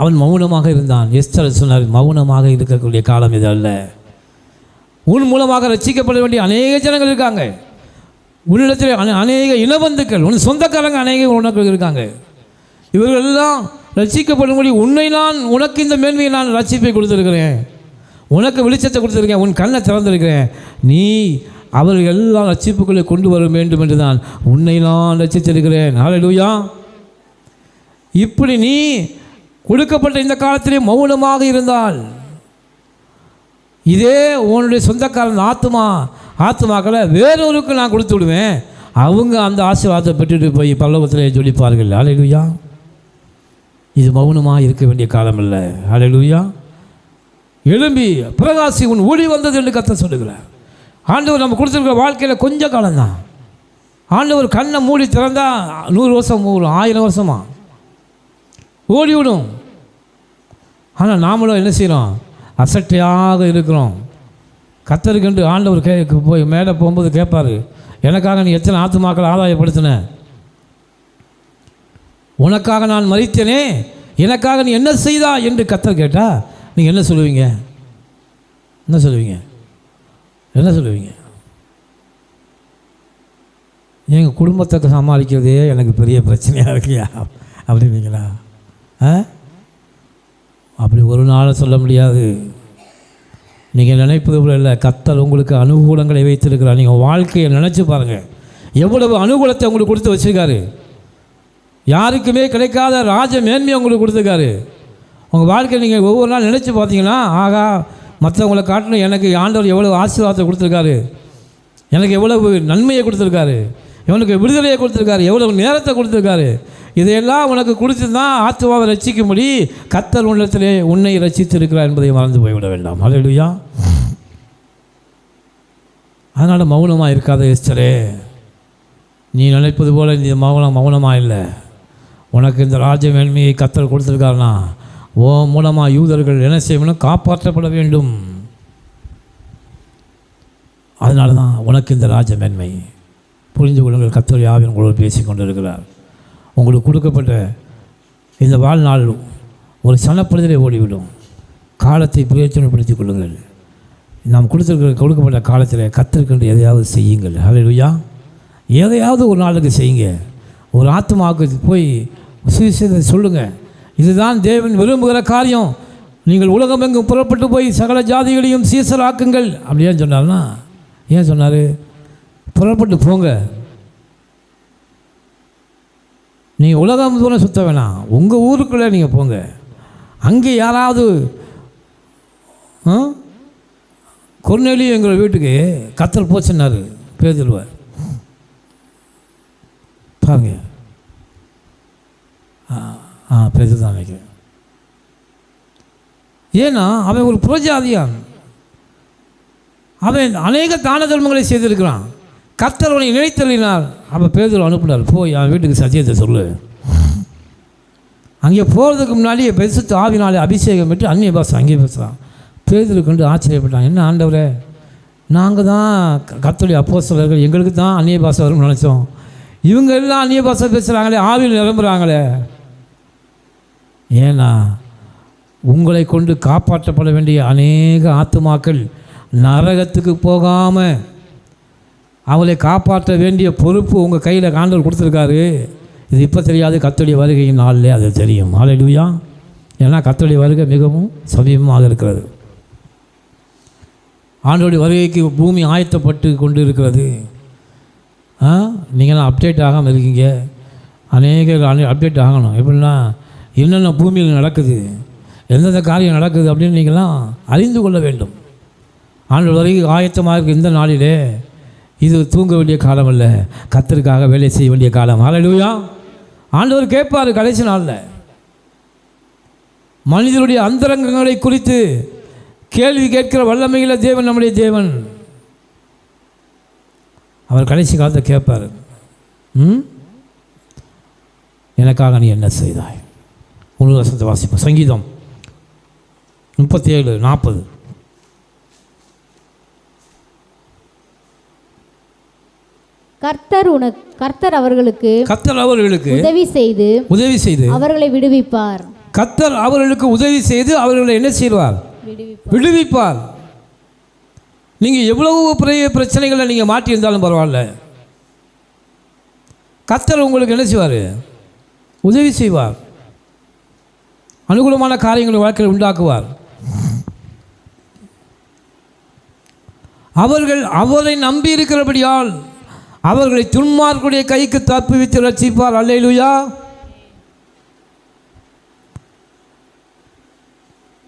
அவன் மௌனமாக இருந்தான்? எஸ்தர் சொன்னார், மௌனமாக இருக்கக்கூடிய காலம் இது அல்ல. உன் மூலமாக ரட்சிக்கப்பட வேண்டிய அநேக ஜனங்கள் இருக்காங்க. உன்னிடத்தில் அநேக இனபந்துக்கள், உன் சொந்தக்காரங்க அநேக உனக்கு இருக்காங்க. இவர்கள் எல்லாம் ரட்சிக்கப்படும்படி உனக்கு இந்த மேன்மையை நான் ரட்சிப்பை கொடுத்துருக்கிறேன், உனக்கு வெளிச்சத்தை கொடுத்துருக்கேன், உன் கண்ணை திறந்திருக்கிறேன். நீ அவர்கள் எல்லாம் ரட்சிப்புக்குள்ளே கொண்டு வர வேண்டும் என்று தான் உன்னை நான் ரட்சித்திருக்கிறேன். ஹல்லேலூயா. இப்படி நீ கொடுக்கப்பட்ட இந்த காலத்திலே மௌனமாக இருந்தால், இதே உன்னுடைய சொந்தக்காரன் ஆத்மாக்களை வேறொருக்கு நான் கொடுத்து விடுவேன். அவங்க அந்த ஆசீர்வாதத்தை பெற்றுட்டு போய் பரலோகத்தில் ஜொலிப்பார்கள். ஹல்லேலூயா. இது மௌனமாக இருக்க வேண்டிய காலம் இல்லை. ஹல்லேலூயா. எழும்பி பிரகாசி, உன் ஒளி வந்தது என்று கர்த்தர் சொல்லுகிறார். ஆண்டவர் நம்ம கொடுத்துருக்கிற வாழ்க்கையில் கொஞ்ச காலம்தான். ஆண்டவர் கண்ணை மூடி திறந்தா 100 வருஷம் 1000 வருஷமா ஓடிவிடும். ஆனால் நாமளும் என்ன செய்கிறோம்? அசட்டையாக இருக்கிறோம். கர்த்தருக்கென்று ஆண்டவர் போய் மேலே போகும்போது கேட்பார், எனக்காக நீ எத்தனை ஆத்துமாக்களை ஆதாயப்படுத்தின? உனக்காக நான் மரித்தேனே, எனக்காக நீ என்ன செய்தா என்று கர்த்தர் கேட்டால் நீங்கள் என்ன சொல்லுவீங்க? என்ன சொல்லுவீங்க? எங்கள் குடும்பத்தை சமாளிக்கிறதே எனக்கு பெரிய பிரச்சனையாக இருக்கியா அப்படிங்களா? அப்படி ஒரு நாள் சொல்ல முடியாது. நீங்கள் நினைப்பது போல இல்லை. கர்த்தர் உங்களுக்கு அனுகூலங்களை வைத்திருக்கிறார். நீங்கள் வாழ்க்கையை நினச்சி பாருங்கள், எவ்வளவு அனுகூலத்தை உங்களுக்கு கொடுத்து வச்சுருக்காரு. யாருக்குமே கிடைக்காத ராஜ மேன்மையை உங்களுக்கு கொடுத்துருக்காரு. உங்கள் வாழ்க்கையை நீங்கள் ஒவ்வொரு நாள் நினச்சி பார்த்தீங்கன்னா, ஆகா, மற்றவங்களை காட்டணும் எனக்கு ஆண்டவர் எவ்வளவு ஆசீர்வாதத்தை கொடுத்துருக்காரு, எனக்கு எவ்வளவு நன்மையை கொடுத்துருக்காரு, இவனுக்கு விடுதலையை கொடுத்துருக்காரு, எவ்வளவு நேரத்தை கொடுத்துருக்காரு. இதையெல்லாம் உனக்கு கொடுத்துதான் ஆத்மாவை ரட்சிக்கும்படி கர்த்தர் உள்ளத்திலே உன்னை ரட்சித்திருக்கிறார் என்பதை மறந்து போய்விட வேண்டாம். ஹல்லேலூயா. அதனால் மௌனமாக இருக்காத எஸ்தரே. நீ நினைப்பது போல் இந்த மௌனமாக இல்லை. உனக்கு இந்த ராஜ மேன்மையை கர்த்தர் கொடுத்துருக்காருனா ஓ மூலமாக யூதர்கள் என்ன செய்யணும்? காப்பாற்றப்பட வேண்டும். அதனால தான் உனக்கு இந்த ராஜ மேன்மை. புரிந்து கொள்ளுங்கள், கர்த்தர் யாவையும் உங்களோடு பேசி கொண்டு இருக்கிறார். உங்களுக்கு கொடுக்கப்பட்ட இந்த வாழ்நாள் ஒரு சனப்பொழுதிலே ஓடிவிடும். காலத்தை பிரயோஜனப்படுத்திக் கொள்ளுங்கள். நாம் கொடுக்கப்பட்ட காலத்தில் கர்த்தருக்கென்று எதையாவது செய்யுங்கள். ஹல்லேலூயா. எதையாவது ஒரு நாளுக்கு செய்யுங்க. ஒரு ஆத்மாவுக்கு போய் சுவிசேஷத்தை சொல்லுங்கள். இதுதான் தேவன் விரும்புகிற காரியம். நீங்கள் உலகமெங்கும் புறப்பட்டு போய் சகல ஜாதிகளையும் சீசராக்குங்கள். அப்படி ஏன் சொன்னார்னா, ஏன் சொன்னார்? புறப்பட்டு போங்க. நீங்கள் உலகம் தூரம் சுற்ற வேணாம், உங்கள் ஊருக்குள்ளே நீங்கள் போங்க. அங்கே யாராவது கொர்நேலியு எங்கள் வீட்டுக்கு கர்த்தர் போச்சுன்னாரு பேதுருவார். பாருங்க, பேதுரு தான் நினைக்கிறேன். ஏன்னா அவன் ஒரு புறஜாதியான், அவன் அநேக தான தர்மங்களை செய்திருக்கிறான். கர்த்தர் அவனை நினைத்தள்ளினார். அவன் பேதுரு அனுப்பினார், போய் அவன் வீட்டுக்கு சத்தியத்தை சொல்லு. அங்கே போகிறதுக்கு முன்னாடியே பரிசுத்த ஆவினாலே அபிஷேகம் பெற்று அந்நிய பாஷை அங்கே பேசுகிறான். பேதுரு கண்டு ஆச்சரியப்பட்டான். என்ன ஆண்டவரே, நாங்கள் தான் கர்த்தருடைய அப்போஸ்தலர்கள், எங்களுக்கு தான் அந்நிய பாஷை வரும்னு நினச்சோம். இவங்க எல்லாம் அந்நிய பாஷை பேசுகிறாங்களே, ஆவியில் நிரம்புகிறாங்களே. ஏன்னா உங்களை கொண்டு காப்பாற்றப்பட வேண்டிய அநேக ஆத்துமாக்கள் நரகத்துக்கு போகாமல் அவளை காப்பாற்ற வேண்டிய பொறுப்பு உங்கள் கையில் ஆண்டவர் கொடுத்துருக்காரு. இது இப்போ தெரியாது, கர்த்தருடைய வருகையின் நாளில் அது தெரியும். ஹல்லேலூயா. ஏன்னா கர்த்தருடைய வருகை மிகவும் சமீபமாக இருக்கிறது. ஆண்டவருடைய வருகைக்கு பூமி ஆயத்தப்பட்டு கொண்டு இருக்கிறது. நீங்களாம் அப்டேட் ஆகாமல் இருக்கீங்க. அநேக அப்டேட் ஆகணும். எப்படின்னா என்னென்ன பூமியில் நடக்குது, எந்தெந்த காரியம் நடக்குது அப்படின்னு நீங்களாம் அறிந்து கொள்ள வேண்டும். ஆண்டவர் வருகை ஆயத்தமாக இருக்க இந்த நாளிலே இது தூங்க வேண்டிய காலம் அல்ல, கர்த்தருக்காக வேலை செய்ய வேண்டிய காலம். ஹல்லேலூயா. ஆண்டவர் கேட்பார் கடைசி நாளில். மனிதனுடைய அந்தரங்கங்களை குறித்து கேள்வி கேட்கிற வல்லமையில தேவன் நம்முடைய தேவன். அவர் கடைசி காலத்தை கேட்பார், எனக்காக நீ என்ன செய்தாய்? முழு வசனத்தை வாசிப்போம். சங்கீதம் 37:40. கர்த்தர் அவர்களுக்கு உதவி செய்து அவர்களை விடுவிப்பார். கர்த்தர் அவர்களுக்கு உதவி செய்து அவர்களை என்ன செய்வார்? விடுவிப்பார். நீங்கள் எவ்வளவு பெரிய பிரச்சனைகளை நீங்கள் மாட்டியிருந்தாலும் பரவாயில்ல, கர்த்தர் உங்களுக்கு என்ன செய்வார்? உதவி செய்வார். அனுகூலமான காரியங்களை வாழ்க்கையில் உண்டாக்குவார். அவர்கள் அவரை நம்பி இருக்கிறபடியால் அவர்களை துன்மார்க்குடைய கைக்கு தப்புவித்து ரட்சிப்பார். அல்லேலூயா.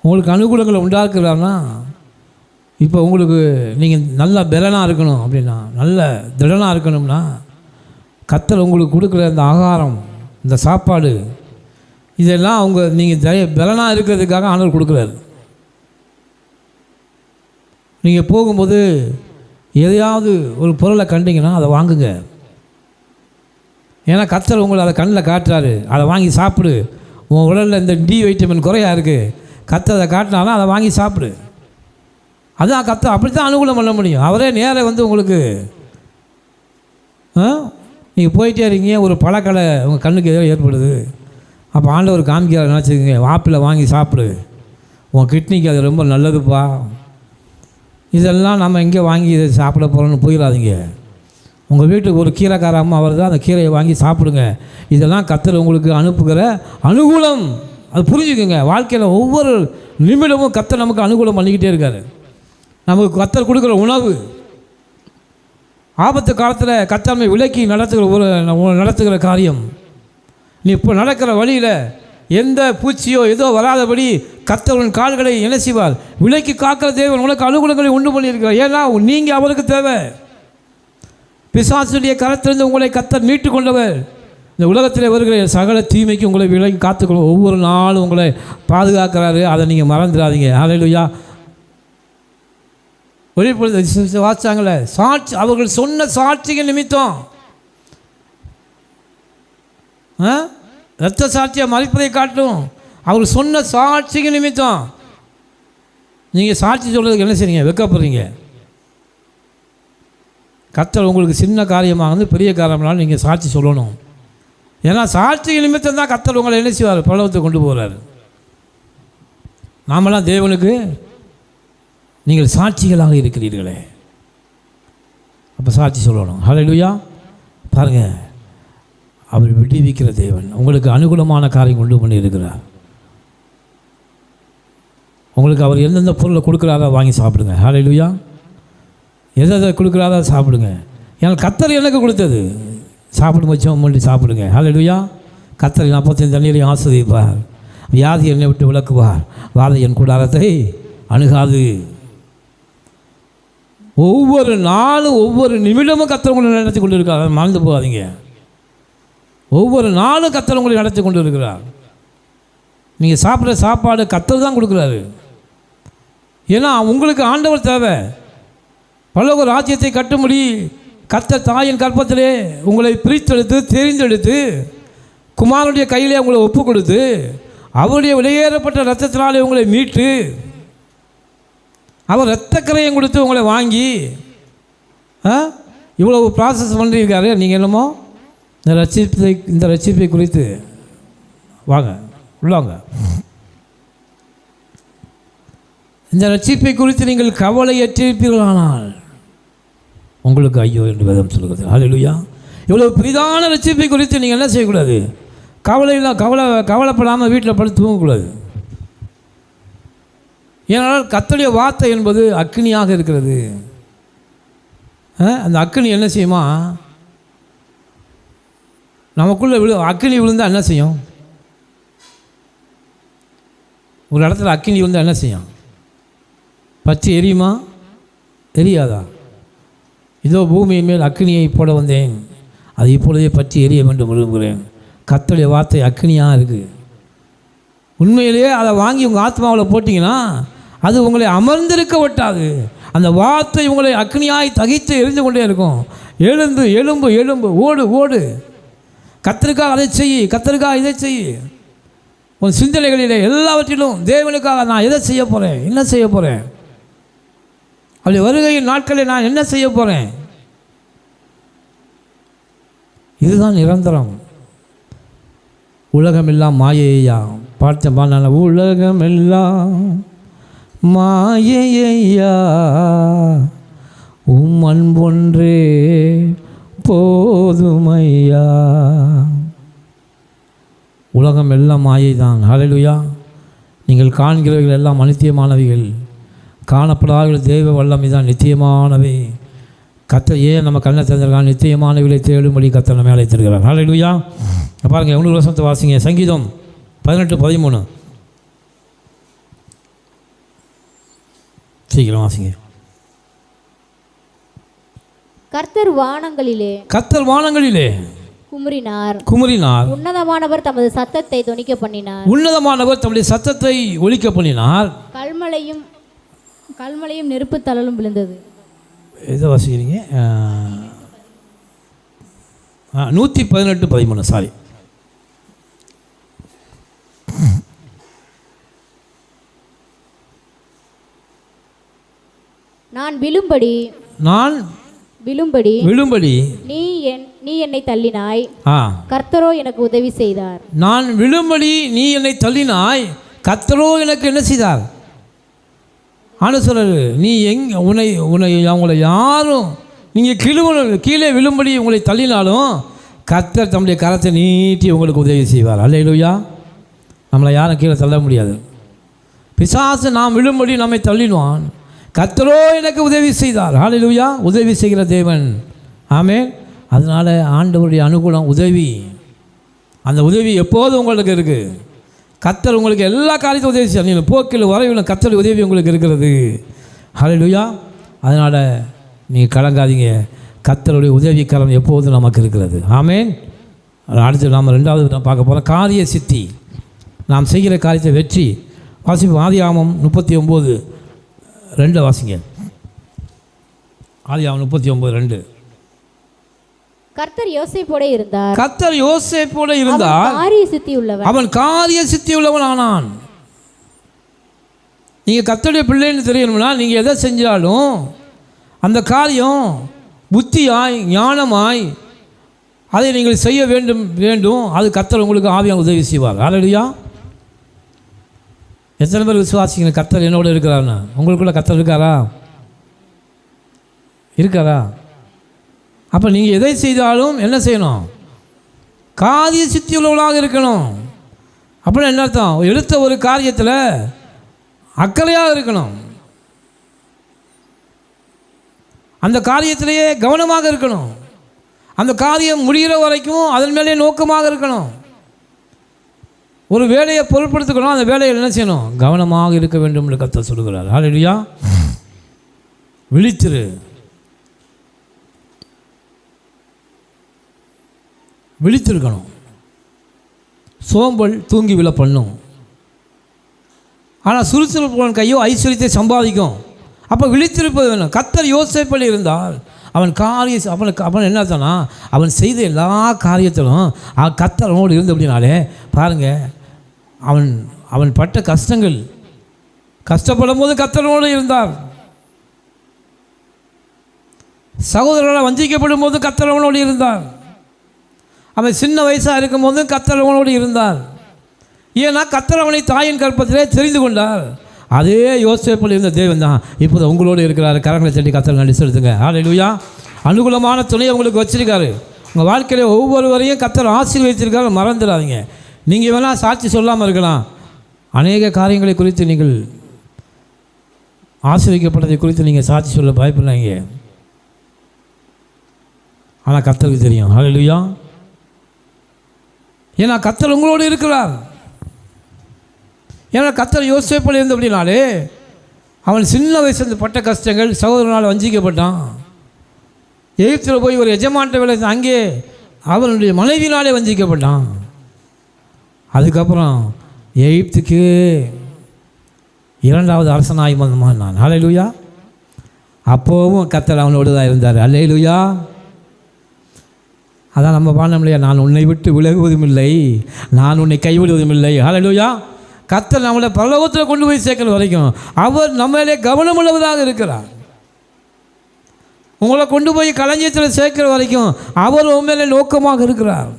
உங்களுக்கு அனுகூலங்களை உண்டாக்குறாருன்னா, இப்போ உங்களுக்கு நீங்கள் நல்லா பலனாக இருக்கணும் அப்படின்னா, நல்ல திடனாக இருக்கணும்னா, கர்த்தர் உங்களுக்கு கொடுக்குற இந்த ஆகாரம், இந்த சாப்பாடு, இதெல்லாம் அவங்க நீங்கள் பலனாக இருக்கிறதுக்காக ஆண்டவர் கொடுக்குறாரு. நீங்கள் போகும்போது எதையாவது ஒரு பொருளை கண்டிங்கன்னா அதை வாங்குங்க. ஏன்னா கர்த்தர் உங்களை அதை கண்ணில் காட்டுறாரு. அதை வாங்கி சாப்பிடு. உன் உடலில் இந்த டி வைட்டமின் குறையாக இருக்குது, கர்த்தர் அதை காட்டினாலும் அதை வாங்கி சாப்பிடு. அதுதான் கர்த்தர் அப்படி தான் அனுகூலம் பண்ண முடியும். அவரே நேராக வந்து உங்களுக்கு நீங்கள் போயிட்டே இருக்கீங்க, ஒரு பழக்கடை உங்கள் கண்ணுக்கு எதோ ஏற்படுது, அப்போ ஆண்டவர் காமிக்கிறார் நினச்சிக்கோங்க, ஆப்பிளை வாங்கி சாப்பிடு, உன் கிட்னிக்கு அது ரொம்ப நல்லதுப்பா. இதெல்லாம் நம்ம எங்கே வாங்கி இதை சாப்பிட போகிறோன்னு போயிடாதீங்க. உங்கள் வீட்டுக்கு ஒரு கீரைக்கார அம்மா வருது, அந்த கீரையை வாங்கி சாப்பிடுங்க. இதெல்லாம் கர்த்தர் உங்களுக்கு அனுப்புகிற அனுகூலம். அது புரிஞ்சுக்கோங்க. வாழ்க்கையில் ஒவ்வொரு நிமிடமும் கர்த்தர் நமக்கு அனுகூலம் பண்ணிக்கிட்டே இருக்கார். நமக்கு கர்த்தர் கொடுக்குற உணவு, ஆபத்து காலத்தில் கர்த்தர் நம்மை விலக்கி நடத்துகிற காரியம். நீ இப்போ நடக்கிற வழியில் எந்த பூச்சியோ ஏதோ வராதபடி கர்த்தரின் கால்களை என்ன செய்வார்? விலக்கி காக்கிற தேவன் உனக்கு அனுகூலங்களை உண்டு பண்ணியிருக்கிறார். ஏன்னா நீங்கள் அவருக்கு தேவை. பிசாசுடைய கரத்திலிருந்து உங்களை கர்த்தர் மீட்டு கொண்டவர். இந்த உலகத்தில் வருகிற சகல தீமைக்கு உங்களை விலக்கி காத்துக்கொள்ள ஒவ்வொரு நாளும் உங்களை பாதுகாக்கிறாரு. அதை நீங்கள் மறந்துடாதீங்க. ஹல்லேலூயா. வெளிப்படுத்த வாசிச்சாங்களே, சாட்சி, அவர்கள் சொன்ன சாட்சிகள் நிமித்தம் இரத்த சாட்சியை மறைப்பதை காட்டும். அவர் சொன்ன சாட்சிகள் நிமித்தம் நீங்கள் சாட்சி சொல்கிறதுக்கு என்ன செய்றீங்க? வெக்கப்படுறீங்க. கர்த்தர் உங்களுக்கு சின்ன காரியமாக வந்து பெரிய காரியம்னாலும் நீங்கள் சாட்சி சொல்லணும். ஏன்னா சாட்சிகள் நிமித்தம் தான் கர்த்தர் உங்களை என்ன செய்வார்? பரலோகத்தை கொண்டு போகிறார். நாமெல்லாம் தேவனுக்கு நீங்கள் சாட்சிகளாக இருக்கிறீர்களே, அப்போ சாட்சி சொல்லணும். ஹல்லேலூயா. பாருங்கள், அவர் விடுவிக்கிற தேவன் உங்களுக்கு அனுகூலமான காரியம் கொண்டு பண்ணி இருக்கிறார். உங்களுக்கு அவர் எந்தெந்த பொருளை கொடுக்குறாரோ வாங்கி சாப்பிடுங்க. ஹல்லேலூயா. எதை கொடுக்குறாரோ சாப்பிடுங்க. ஏன்னா கர்த்தர் எனக்கு கொடுத்தது, சாப்பிடும் வச்சோம் பண்ணி சாப்பிடுங்க. ஹல்லேலூயா. கர்த்தர் 45 தண்ணீரையும் ஆஸ்வதிப்பார், வியாதி என்னை விட்டு விளக்குவார், வாதை என் கூடாரத்தை அணுகாது. ஒவ்வொரு நாளும் ஒவ்வொரு நிமிடமும் கர்த்தர் உங்களை நடத்தி கொண்டு இருக்கிறார். மறந்து போகாதீங்க. ஒவ்வொரு நாளும் கர்த்தர் உங்களை நடத்தி கொண்டு இருக்கிறார். நீங்கள் சாப்பிட்ற சாப்பாடு கர்த்தர் தான் கொடுக்குறாரு. ஏன்னா உங்களுக்கு ஆண்டவர் தேவை. பரலோக ராஜ்யத்தை கட்டும்படி கர்த்தர் தாயின் கற்பத்திலே உங்களை பிரித்தெடுத்து தெரிந்தெடுத்து குமாரனுடைய கையிலே உங்களை ஒப்பு கொடுத்து அவருடைய வெளியேறப்பட்ட இரத்தத்தினாலே உங்களை மீட்டு அவர் இரத்தக்கரையும் கொடுத்து உங்களை வாங்கி இவ்வளவு ப்ராசஸ் பண்ணியிருக்காரு. நீங்கள் என்னமோ இந்த ரட்சிப்பை குறித்து வாங்க உள்ளாங்க. இந்த ரட்சிப்பை குறித்து நீங்கள் கவலையற்றிருப்பீர்களானால் உங்களுக்கு ஐயோ என்று வேதம் சொல்கிறது. ஹல்லேலூயா. இவ்வளவு பெரிதான ரட்சிப்பை குறித்து நீங்கள் என்ன செய்யக்கூடாது? கவலைப்படாமல் வீட்டில் படுத்து தூங்கக்கூடாது. ஏனால் கர்த்தருடைய வார்த்தை என்பது அக்கினியாக இருக்கிறது. அந்த அக்கினி என்ன செய்யுமா? நமக்குள்ளே அக்கினி விழுந்தால் என்ன செய்யும்? ஒரு இடத்துல அக்கினி விழுந்தால் என்ன செய்யும்? பற்றி எரியுமா? எரியாதா? இதோ பூமியின் மேல் அக்கினியை போட வந்தேன், அது இப்பொழுதே பற்றி எரிய வேண்டும் விரும்புகிறேன். கர்த்தருடைய வார்த்தை அக்கினியாக இருக்குது. உண்மையிலேயே அதை வாங்கி உங்கள் ஆத்மாவில் போட்டிங்கன்னா அது உங்களை அமர்ந்திருக்க விட்டாது. அந்த வார்த்தை உங்களை அக்னியாய் தகித்து எரிந்து கொண்டே இருக்கும். எழுந்து எலும்பு எலும்பு ஓடு ஓடு, கர்த்தருக்காக அதை செய், கர்த்தருக்காக இதை செய். உன் சிந்தனைகளிலே எல்லாவற்றிலும் தேவனுக்காக நான் எதை செய்ய போகிறேன், என்ன செய்ய போகிறேன், அப்படி வருகையின் நாட்களில் நான் என்ன செய்ய போகிறேன். இதுதான் நிரந்தரம். உலகமெல்லாம் மாயையா பார்த்தேன். நான் உலகமெல்லாம் மாயையா உம் அன்பொன்றே போதுமையா. உலகம் எல்லாம் மாயை தான். ஹல்லேலூயா. நீங்கள் காண்கிறவர்கள் எல்லாம் அநித்தியமானவைகள், காணப்படாதவர்கள் தெய்வ வல்லமை தான் நித்தியமானவை. கர்த்தர் ஏன் நம்ம கண்ணை தந்திருக்கான்? நித்தியமானவர்களை தேடும்படி கர்த்தர் நம்ம அழைத்திருக்கிறார். ஹல்லேலூயா. பாருங்கள், 1 வருஷத்தை வாசிங்க. சங்கீதம் 18:13 சீக்கிரம் வாசிங்க. கர்த்தர் வானங்களிலே குமுறினார். உன்னதமானவர் தமது சத்தத்தை தொனிக்க பண்ணினார். உன்னதமானவர் தம்முடைய சத்தத்தை ஒலிக்க பண்ணினார். கல்மலையும் நெருப்பு தழலும் விழுந்தது. எதை வாசிக்கிறீங்க? 118:13 சாரி. நான் விழும்படி நீ என்னை தள்ளினாய், கர்த்தரோ எனக்கு உதவி செய்தார். நான் விழும்படி நீ என்னை தள்ளினாய், கர்த்தரோ எனக்கு என்ன செய்தார்? ஆனால் சொல்றாரு, நீ உன்னை அவங்கள யாரும் நீங்கள் கீழே விழும்படி உங்களை தள்ளினாலும் கர்த்தர் தம்முடைய கரத்தை நீட்டி உங்களுக்கு உதவி செய்வார். அல்லேலூயா. நம்மளை யாரும் கீழே தள்ள முடியாது. பிசாசு நாம் விழும்படி நம்மை தள்ளிடுவான், கர்த்தரோ எனக்கு உதவி செய்தார். ஹல்லேலூயா. உதவி செய்கிற தேவன். ஆமென். அதனால் ஆண்டவருடைய அனுகூலம், உதவி, அந்த உதவி எப்போதும் உங்களுக்கு இருக்குது. கர்த்தர் உங்களுக்கு எல்லா காரியத்தையும் உதவி செய்ய, நீங்கள் போக்கில் வரவில்லை, கர்த்தருடைய உதவி உங்களுக்கு இருக்கிறது. ஹல்லேலூயா. அதனால் நீங்கள் கலங்காதீங்க, கர்த்தருடைய உதவிக்காரம் எப்போதும் நமக்கு இருக்கிறது. ஆமென். அடுத்து நாம் 2வது பார்க்க போகிறோம், காரிய சித்தி. நாம் செய்கிற காரியத்தை வெற்றி. வாசிப்போம். ஆதியாகமம் 39:2 வாசிங்க. ஆதியாகமம் 39:2. கர்த்தர் யோசேப்போடு இருந்தார். அவன் காரிய சித்தி உள்ளவன் ஆனான். நீங்கள் கர்த்தருடைய பிள்ளைன்னு தெரியணும்னா நீங்கள் எதை செஞ்சாலும் அந்த காரியம் புத்தியாய் ஞானமாய் அதை நீங்கள் செய்ய வேண்டும். அது கர்த்தர் உங்களுக்கு ஆவியாக உதவி செய்வார். ஹல்லேலூயா. எத்தனை பேர் விசுவாசிங்க கர்த்தர் என்னோட இருக்கிறாருன்னு? உங்களுக்குள்ள கர்த்தர் இருக்காரா? இருக்காரா? அப்போ நீங்கள் எதை செய்தாலும் என்ன செய்யணும்? காரிய சித்தி உள்ளவர்களாக இருக்கணும். அப்படின்னா என்ன அர்த்தம்? எடுத்த ஒரு காரியத்தில் அக்கறையாக இருக்கணும், அந்த காரியத்திலேயே கவனமாக இருக்கணும், அந்த காரியம் முடிகிற வரைக்கும் அதன் மேலே நோக்கமாக இருக்கணும். ஒரு வேலையை பொருட்படுத்திக்கணும், அந்த வேலையில் என்ன செய்யணும்? கவனமாக இருக்க வேண்டும் என்று கர்த்தர் சொல்கிறார். ஹல்லேலூயா. விழித்திரு, விழித்திருக்கணும். சோம்பல் தூங்கி விழ பண்ணும், ஆனால் சுறுசுறுப்பு கையோ ஐஸ்வர்யத்தை சம்பாதிக்கும். அப்போ விழித்திருப்பது வேணும். கர்த்தர் யோசேப்பில் இருந்தால் அவன் அவன் என்ன தானா, அவன் செய்த எல்லா காரியத்திலும் கர்த்தர் அவனோடு இருந்த அப்படின்னாலே பாருங்கள், அவன் பட்ட கஷ்டங்கள், கஷ்டப்படும் போது கர்த்தரோடு இருந்தார். சகோதரர்களால் வஞ்சிக்கப்படும் போது கர்த்தர் அவனோடு இருந்தார். அவன் சின்ன வயசாக இருக்கும் போது கர்த்தர் அவனோடு இருந்தார். ஏன்னா கர்த்தர் அவனை தாயின் கற்பத்திலே தெரிந்து கொண்டார். அதே யோசேப்பில் இருந்த தேவன் தான் இப்போது உங்களோடு இருக்கிறார். கரங்களை தட்டி கர்த்தர் நன்றி செலுத்துங்க. ஹல்லேலூயா. அனுகூலமான துணையை உங்களுக்கு வச்சிருக்காரு. உங்கள் வாழ்க்கையில் ஒவ்வொருவரையும் கர்த்தர் ஆசீர்வதித்திருக்காரு, மறந்துடாதீங்க. நீங்கள் வேணால் சாட்சி சொல்லாமல் இருக்கலாம், அநேக காரியங்களை குறித்து நீங்கள் ஆசீர்வதிக்கப்பட்டதை குறித்து நீங்கள் சாட்சி சொல்ல பயப்படாதீங்க. ஆனால் கர்த்தருக்கு தெரியும். ஹல்லேலூயா. ஏன்னா கர்த்தர் உங்களோடு இருக்கிறார். ஏன்னா கர்த்தர் யோசேப்பில் இருந்து அப்படின்னாலே அவன் சின்ன வயசுல பட்ட கஷ்டங்கள், சகோதரனால் வஞ்சிக்கப்பட்டான். எகிப்தில் போய் ஒரு எஜமான்ட்ட வேலை, அங்கே அவனுடைய மனைவினாலே வஞ்சிக்கப்பட்டான். அதுக்கப்புறம் எகிப்துக்கு 2வது அரசனாகி வந்தான். ஹல்லேலூயா. அப்போவும் கர்த்தர் அவனோடு தான் இருந்தார். ஹல்லேலூயா. அதான் நம்ம பாடம் இல்லையா, நான் உன்னை விட்டு விலகுவதும் இல்லை, நான் உன்னை கைவிடுவதும் இல்லை. ஹல்லேலூயா. கர்த்தர் நம்மளை பரலோகத்தில் கொண்டு போய் சேர்க்கிற வரைக்கும் அவர் நம்மளே கவனமுள்ளவராக இருக்கிறார். உங்களை கொண்டு போய் களஞ்சியத்தில் சேர்க்கிற வரைக்கும் அவர் உண்மையிலே நோக்கமாக இருக்கிறார்.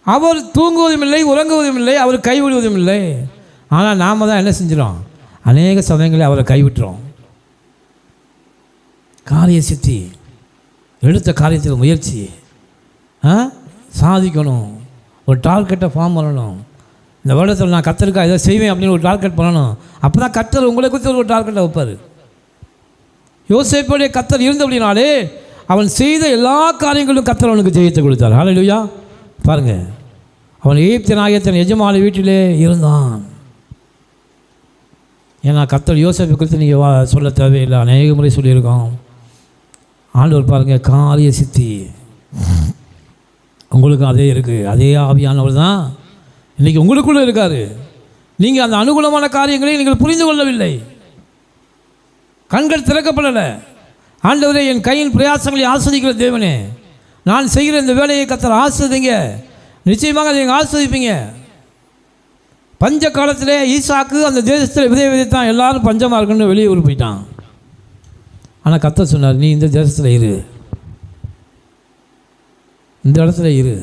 அவர் தூங்குவதும் இல்லை, உறங்குவதும் இல்லை, அவர் கைவிடுவதும் இல்லை. ஆனால் நாம் தான் என்ன செஞ்சிடும்? அநேக சமயங்களை அவரை கைவிட்டுறோம். காரிய சித்தி, எடுத்த காரியத்தில் முயற்சி, சாதிக்கணும், ஒரு டார்கெட்டை ஃபார்ம் பண்ணணும். இந்த வருடத்தில் நான் கர்த்தருக்காக இதை செய்வேன் அப்படின்னு ஒரு டார்கெட் பண்ணணும். அப்போ தான் கர்த்தர் உங்களை குறித்து ஒரு டார்கெட்டை வைப்பார். யோசேப்புடைய கர்த்தர் இருந்த அப்படின்னாலே அவன் செய்த எல்லா காரியங்களும் கர்த்தர் அவனுக்கு ஜெயத்தை கொடுத்தார். ஹல்லேலூயா. பாருங்கள், அவன் எகிப்தியனாகிய தன் எஜமானி வீட்டிலே இருந்தான். ஏன்னா கர்த்தர் யோசேப்பை குறித்து நீங்கள் சொல்ல தேவையில்லை, அநேக முறை சொல்லியிருக்கோம். ஆண்டவர் பாருங்கள், காரிய சித்தி உங்களுக்கும் அதே இருக்குது. அதே ஆவியானவர் தான் இன்றைக்கி உங்களுக்குள்ளே இருக்கார். நீங்கள் அந்த அனுகூலமான காரியங்களை நீங்கள் புரிந்து கொள்ளவில்லை, கண்கள் திறக்கப்படலை. ஆண்டவரே, என் கையின் பிரயாசங்களை ஆஸ்வதிக்கிற தேவனே, நான் செய்கிற இந்த வேலையை கர்த்தர் ஆஸ்வதிங்க, நிச்சயமாக அதை நீங்கள் ஆஸ்வதிப்பீங்க. பஞ்ச காலத்திலே ஈசாக்கு அந்த தேசத்தில் விதைத்தான், எல்லாரும் பஞ்சமாக இருக்குன்னு வெளியே ஊர் போயிட்டான். ஆனால் கர்த்தர் சொன்னார், நீ இந்த தேசத்தில் இரு, இந்த இடத்துல இரு.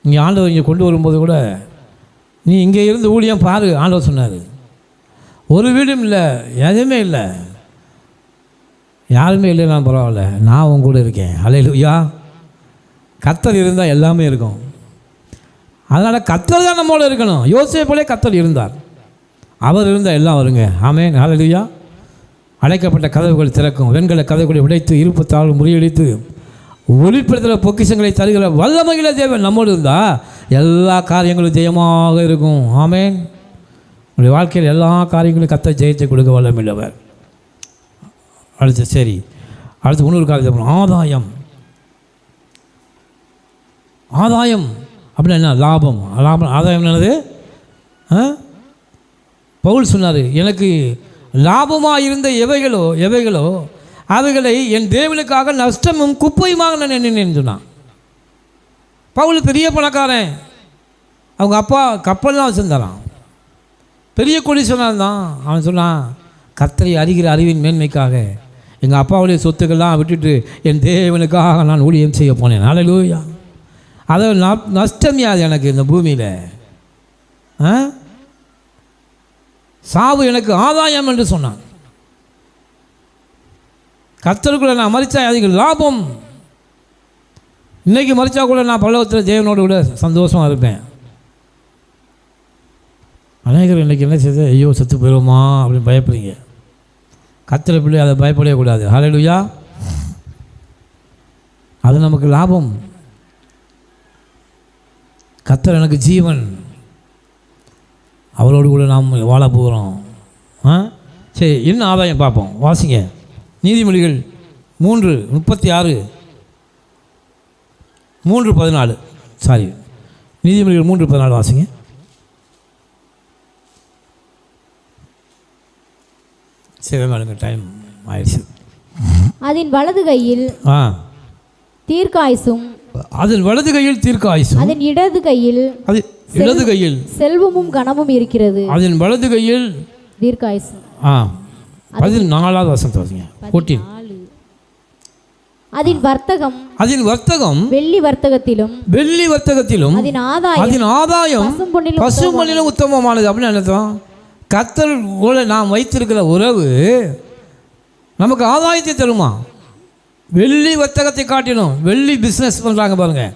இங்கே ஆண்டவர் இங்கே கொண்டு வரும்போது கூட நீ இங்கே இருந்து ஊழியம் பாரு. ஆண்டவர் சொன்னார், ஒரு வீடும் இல்லை, எதுவுமே இல்லை, யாருமே இல்லைன்னா பரவாயில்ல, நான் உங்க கூட இருக்கேன். ஹல்லேலூயா. கர்த்தர் இருந்தால் எல்லாமே இருக்கும். அதனால் கர்த்தர் தான் நம்மளோட இருக்கணும். யோசேப்போலே கர்த்தர் இருந்தார், அவர் இருந்தால் எல்லாம் வருங்க. ஆமென். ஹல்லேலூயா. அடைக்கப்பட்ட கதவுகள் திறக்கும், வெண்கல கதவுகளை உடைத்து இருப்புத்தாள் முறியடித்து ஒளிப்படுத்துகிற பொக்கிஷங்களை தருகிற வல்லமையில தேவன் நம்மோடு இருந்தால் எல்லா காரியங்களும் ஜெயமாக இருக்கும். ஆமென். உங்களுடைய வாழ்க்கையில் எல்லா காரியங்களும் கர்த்தர் ஜெயத்தை கொடுக்க வல்லமையுள்ளவர். அடுத்து சரி, அடுத்து இன்னொரு காரியத்தை ஆதாயம். ஆதாயம் அப்படின்னா என்ன? லாபம். லாபம், ஆதாயம் என்னது? பவுல் சொன்னார், எனக்கு லாபமாக இருந்த எவைகளோ அவைகளை என் தேவனுக்காக நஷ்டமும் குப்பையுமாக நான் எண்ணினேன்னு சொன்னான். பவுல் பெரிய பணக்காரன், அவங்க அப்பா கப்பல் தான் வச்சுருந்தாரான், பெரிய கோடீஸ்வரன் தான். அவன் சொன்னான், கர்த்தரை அறிகிற அறிவின் மேன்மைக்காக எங்கள் அப்பாவுடைய சொத்துக்கள்லாம் விட்டுட்டு என் தேவனுக்காக நான் ஊழியம் செய்ய போனேன். ஹல்லேலூயா. அதை நஷ்டம் யாது எனக்கு இந்த பூமியில். சாவு எனக்கு ஆதாயம் என்று சொன்னான். கர்த்தருக்குள்ள நான் மரித்தா அதுக்கு லாபம். இன்றைக்கி மரித்தா கூட நான் பரலோகத்தில் தேவனோடு கூட சந்தோஷமாக இருப்பேன். அநேகர் இன்றைக்கி என்ன செய்யுது, ஐயோ செத்து போயிடுவோமா அப்படின்னு பயப்படுறீங்க. கர்த்தரை பிள்ளை அதை பயப்படவே கூடாது. ஹல்லேலூயா. அது நமக்கு லாபம். கர்த்தர் எனக்கு ஜீவன், அவரோடு கூட நாம் வாழ போகிறோம். சரி, என்ன ஆதாயம் பார்ப்போம். வாசிங்க நீதிமொழிகள் 3:36 3:14. சாரி, நீதிமொழிகள் 3:14 வாசிங்க. சரி மேலுங்க, டைம் ஆயிடுச்சு. அதன் வலது கையில் தீர்க்காயுசும், அதன் வலது கையில் தீர்க்காயுசும், அதன் இடது கையில் இடது கையில் செல்வமும் கனமும் இருக்கிறது. அதன் வலது கையில் தீர்க்காயுசும். 14வது வசனத்தை வாசிங்க. 14. அதன் வர்த்தகம், அதன் வர்த்தகம் வெள்ளி வர்த்தகத்திலும், வெள்ளி வர்த்தகத்திலும், அதன் ஆதாயம் பசும்பொன்னிலும் உத்தமமானது. அப்படின்னு நினைத்தோம். கர்த்தரோடு நாம் வைத்திருக்கிற உறவு நமக்கு ஆதாயத்தை தருமா? வெள்ளி வர்த்தகத்தை காட்டிலும், வெள்ளி பிஸ்னஸ் பண்ணுறாங்க பாருங்கள்,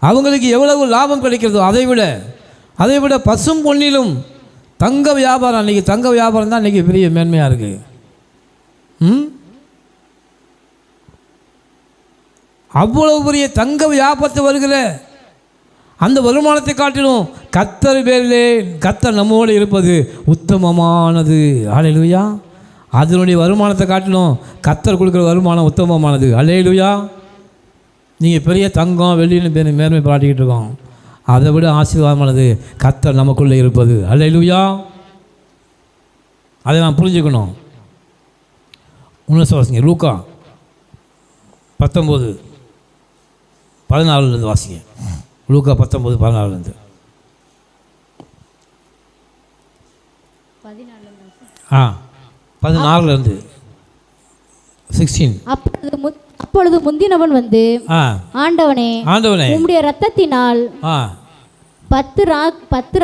அவங்களுக்கு எவ்வளவு லாபம் கிடைக்கிறதோ அதை விட பசும் பொன்னிலும் தங்க வியாபாரம். அன்றைக்கி தங்க வியாபாரம் தான் இன்றைக்கி பெரிய மேன்மையாக இருக்குது. அவ்வளவு பெரிய தங்க வியாபாரத்தை வருகிற அந்த வருமானத்தை காட்டிலும் கர்த்தர் பேரிலே கர்த்தர் நம்மோடு இருப்பது உத்தமமானது. ஹல்லேலூயா. அதனுடைய வருமானத்தை காட்டிலும் கர்த்தர் கொடுக்குற வருமானம் உத்தமமானது. ஹல்லேலூயா. நீங்கள் பெரிய தங்கம் வெள்ளின்னு மேன்மை பாராட்டிக்கிட்டு இருக்கோம். அதை விட ஆசீர்வாதமானது கர்த்தர் நமக்குள்ளே இருப்பது. ஹல்லேலூயா. அதை நான் புரிஞ்சுக்கணும். இன்னும் வாசிங்க லூக்கா 19:14 வாசிங்க. லூக்கா 19:14 14 16. அப்பொழுது முந்தினவன் வந்து, ஆண்டவனே உம்முடைய இரத்தத்தினால் 10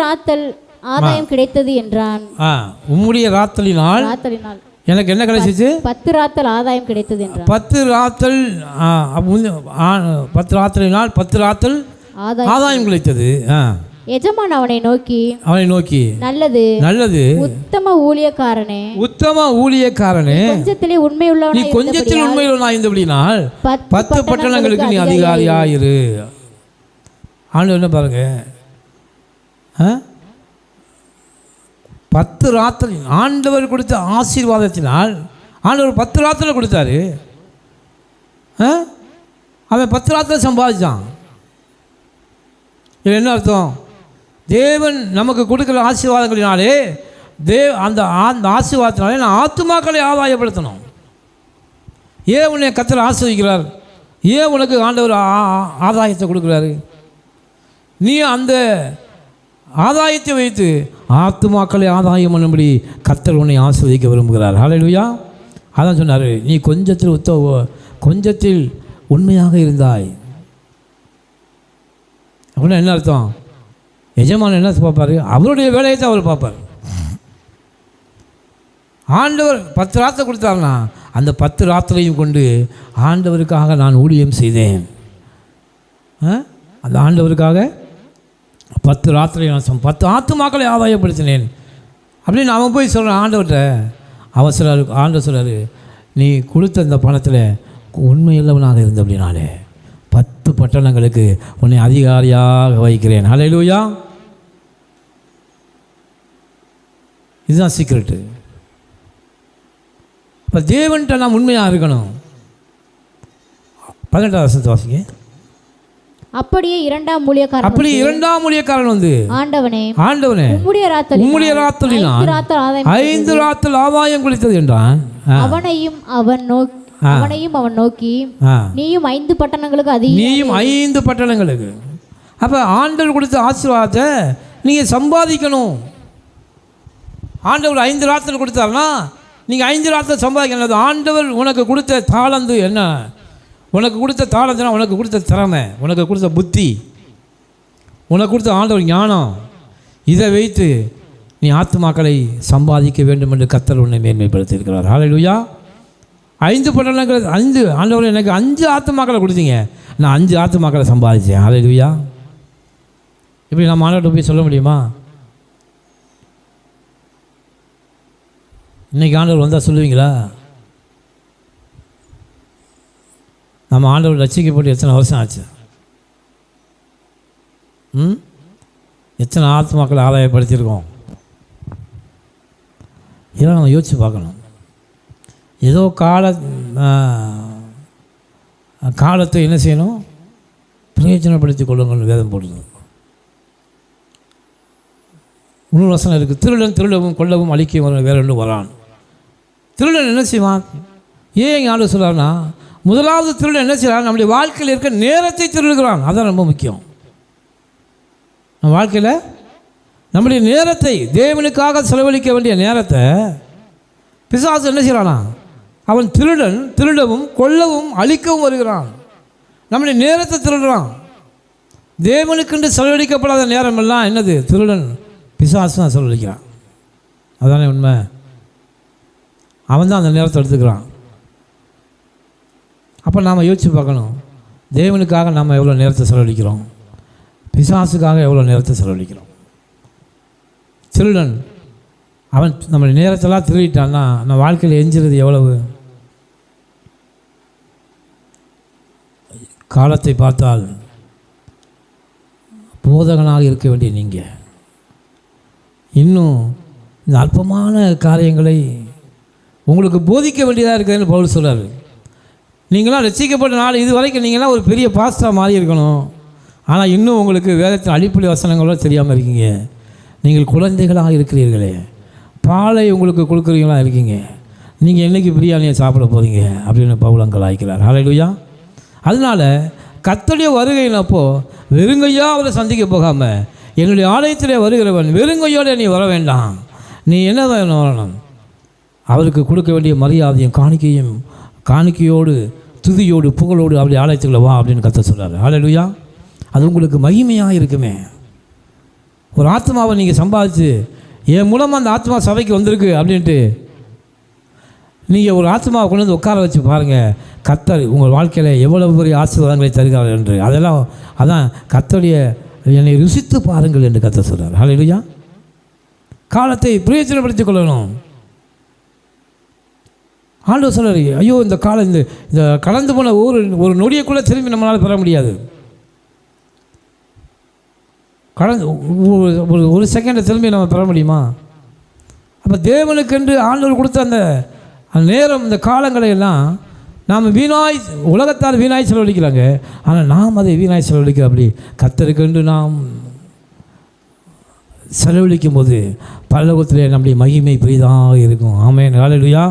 ராத்தல் ஆதாயம் கிடைத்தது என்றான். உம்முடைய ராத்தலினால் எனக்கு என்ன கிடைச்சிச்சு? 10 ராத்தல் ஆதாயம் கிடைத்தது என்றான். 10 ராத்தல் 10 ராத்தலினால் 10 ராத்தல் ஆதாயம் கிடைத்தது. எஜமான் அவனை நோக்கி நல்லது உத்தம ஊழியக்காரனே, கொஞ்சத்திலே உண்மையுள்ளவனாய், நீ கொஞ்சத்தில் உண்மையுள்ளவனாய் இருந்தபடினால் 10 பட்டணங்களுக்கு நீ அதிகாரியாயிரு. ஆண்டவர் என்ன பாருங்க, 10 ராத்திரி ஆண்டவர் கொடுத்த ஆசீர்வாதத்தினால் ஆண்டவர் 10 ராத்திரி கொடுத்தாரு. அவன் 10 ராத்திரி சம்பாதிச்சான். இது என்ன அர்த்தம்? தேவன் நமக்கு கொடுக்குற ஆசீர்வாதங்களினாலே அந்த ஆசீர்வாதத்தினாலே நான் ஆத்துமாக்களை ஆதாயப்படுத்தணும். ஏன் உன்னை கர்த்தர் ஆசீர்வதிக்கிறார்? ஏன் உனக்கு ஆண்டவர் ஆதாயத்தை கொடுக்குறாரு? நீ அந்த ஆதாயத்தை வைத்து ஆத்துமாக்களை ஆதாயம் பண்ணும்படி கர்த்தர் உன்னை ஆசீர்வதிக்க விரும்புகிறார். ஹல்லேலூயா. அதான் சொன்னார், நீ கொஞ்சத்தில் உண்மையாக இருந்தாய். அப்படின்னா என்ன அர்த்தம்? எஜமான் என்ன பார்ப்பார்? அவருடைய வேலையை தான் அவர் பார்ப்பார். ஆண்டவர் 10 ராத்திரை கொடுத்தாருன்னா அந்த 10 ராத்திரையும் கொண்டு ஆண்டவருக்காக நான் ஊழியம் செய்தேன். அந்த ஆண்டவருக்காக 10 ராத்திரை நான் 10 ஆத்துமாக்களை ஆதாயப்படுத்தினேன் அப்படின்னு அவன் போய் சொல்கிறான் ஆண்டவர்கிட்ட. ஆண்டவர் சொல்கிறார், நீ கொடுத்த அந்த பணத்தில் உண்மையுள்ளவனாக இருந்த அப்படின்னாலே 10 பட்டணங்களுக்கு உன்னை அதிகாரியாக வைக்கிறேன். ஹல்லேலூயா. இதுதான் சீக்ரெட்டு. இப்போ தேவன்கிட்ட நாம் உண்மையாக இருக்கணும். 18வது வசனத்தை வாசிங்க. அப்படியே இரண்டாம் ஊழியக்காரன் வந்து, ஆண்டவனே உம்முடைய ராத்தலினால் 5 ராத்தல் ஆதாயம் கிடைத்தது என்றான். அவனையும் அவன் நோக்கி நீயும் 5 பட்டணங்களுக்கு. அப்போ ஆண்டவர் கொடுத்த ஆசீர்வாதத்தை நீங்கள் சம்பாதிக்கணும். ஆண்டவர் 5 ராத்தல் கொடுத்தாருன்னா நீங்கள் 5 ராத்தல் சம்பாதிக்கணும். ஆண்டவர் உனக்கு கொடுத்த தாளந்து என்ன? உனக்கு கொடுத்த தாளந்துனா உனக்கு கொடுத்த திறமை, உனக்கு கொடுத்த புத்தி, உனக்கு கொடுத்த ஆண்டவர் ஞானம். இதை வைத்து நீ ஆத்துமாக்களை சம்பாதிக்க வேண்டும் என்று கர்த்தர் உன்னை மேன்மைப்படுத்தியிருக்கிறார். ஹல்லேலூயா. 5 பட்டணங்கள் 5 ஆண்டவர் எனக்கு 5 ஆத்துமாக்களை கொடுத்தீங்க, நான் 5 ஆத்துமாக்களை சம்பாதிச்சேன். ஹல்லேலூயா. இப்படி நம்ம ஆண்டவர்கிட்ட போய் சொல்ல முடியுமா? இன்றைக்கி ஆண்டவர் வந்தால் சொல்லுவீங்களா? நம்ம ஆண்டவர் ரட்சிக்கப்பட்டு எத்தனை வருஷம் ஆச்சு? எத்தனை ஆத்மாக்களை ஆதாயப்படுத்தியிருக்கோம்? இதெல்லாம் நம்ம யோசித்து பார்க்கணும். ஏதோ காலத்தை என்ன செய்யணும்? பிரயோஜனப்படுத்தி கொள்ளுங்கள் வேதம் போடுறது. இன்னொரு வசனம் இருக்குது, திருடன் திருடவும் கொல்லவும் அழிக்கவும் வேற ஒன்று வரான். திருடன் என்ன செய்வான்? ஏன் எங்கள் ஆண்டு சொல்கிறான்னா, முதலாவது திருடன் என்ன செய்யறான்? நம்முடைய வாழ்க்கையில் இருக்க நேரத்தை திருடுகிறான். அதான் ரொம்ப முக்கியம். நம்ம வாழ்க்கையில் நம்முடைய நேரத்தை, தேவனுக்காக செலவழிக்க வேண்டிய நேரத்தை பிசாசு என்ன செய்கிறானா? அவன் திருடன் திருடவும் கொல்லவும் அழிக்கவும் வருகிறான். நம்முடைய நேரத்தை திருடுறான். தேவனுக்கென்று செலவழிக்கப்படாத நேரமெல்லாம் என்னது? திருடன் பிசாசு தான் செலவழிக்கிறான். அதானே உண்மை. அவன் தான் அந்த நேரத்தை எடுத்துக்கிறான். அப்போ நாம் யோசித்து பார்க்கணும், தேவனுக்காக நாம் எவ்வளோ நேரத்தை செலவழிக்கிறோம், பிசாசுக்காக எவ்வளோ நேரத்தை செலவழிக்கிறோம். திருடன் அவன் நம்ம நேரத்தெல்லாம் திருடிட்டான்னா நம்ம வாழ்க்கையில் எஞ்சிறது எவ்வளவு? காலத்தை பார்த்தால் போதகனாக இருக்க வேண்டிய நீங்கள் இன்னும் இந்த அற்பமான காரியங்களை உங்களுக்கு போதிக்க வேண்டியதாக இருக்குதுன்னு பவுல் சொல்கிறார். நீங்களாம் ரட்சிக்கப்பட்ட நாள் இது வரைக்கும் நீங்களாம் ஒரு பெரிய பாஸ்டராக மாறி இருக்கணும். ஆனால் இன்னும் உங்களுக்கு வேதத்தின் அடிப்படை வசனங்களோ தெரியாமல் இருக்கீங்க. நீங்கள் குழந்தைகளாக இருக்கிறீர்களே, பாலை உங்களுக்கு கொடுக்குறீங்களா இருக்கீங்க, நீங்கள் என்றைக்கு பிரியாணியை சாப்பிட போகிறீங்க அப்படின்னு பவுலங்கள் ஆய்க்கிறார். ஹல்லேலூயா. அதனால் கர்த்தருடைய வருகையினப்போ வெறுங்கையாக அவரை சந்திக்க போகாமல், என்னுடைய ஆலயத்திலே வருகிறவன் வெறுங்கையோடு நீ வர வேண்டாம், நீ என்ன வரணும்? அவருக்கு கொடுக்க வேண்டிய மரியாதையும் காணிக்கையோடு துதியோடு புகழோடு அப்படி ஆலயத்துக்குள்ள வா அப்படின்னு கர்த்தர் சொல்கிறார். ஹல்லேலூயா. அது உங்களுக்கு மகிமையாக இருக்குமே. ஒரு ஆத்மாவை நீங்கள் சம்பாதிச்சு என் மூலமாக அந்த ஆத்மா சபைக்கு வந்திருக்கு அப்படின்ட்டு நீங்கள் ஒரு ஆத்மாவை கொண்டு வந்து உட்கார வச்சு பாருங்கள், கர்த்தர் உங்கள் வாழ்க்கையில் எவ்வளவு பெரிய ஆசீர்வாதங்களை தருகிறார் என்று. அதான் கர்த்தருடைய என்னை ருசித்து பாருங்கள் என்று கர்த்தர் சொல்கிறார். ஹல்லேலூயா. காலத்தை பிரயோஜனப்படுத்திக் கொள்ளணும். ஆண்டவர் சொல்கிறார், ஐயோ இந்த காலம் இந்த கடந்து போன ஒரு நொடியைக்குள்ளே திரும்பி நம்மளால் பெற முடியாது. கடந்து ஒரு செகண்டை திரும்பி நம்ம பெற முடியுமா? அப்போ தேவனுக்கென்று ஆண்டவர் கொடுத்த அந்த நேரம், இந்த காலங்களை எல்லாம் நாம் உலகத்தால் வீணாய் செலவழிக்கிறாங்க. ஆனால் நாம் அதை வீணாய் செலவழிக்கிற அப்படி கர்த்தருக்கென்று நாம் செலவழிக்கும் போது பரலோகத்தில் நம்முடைய மகிமை பெரிதாக இருக்கும். ஆமென். ஹல்லேலூயா.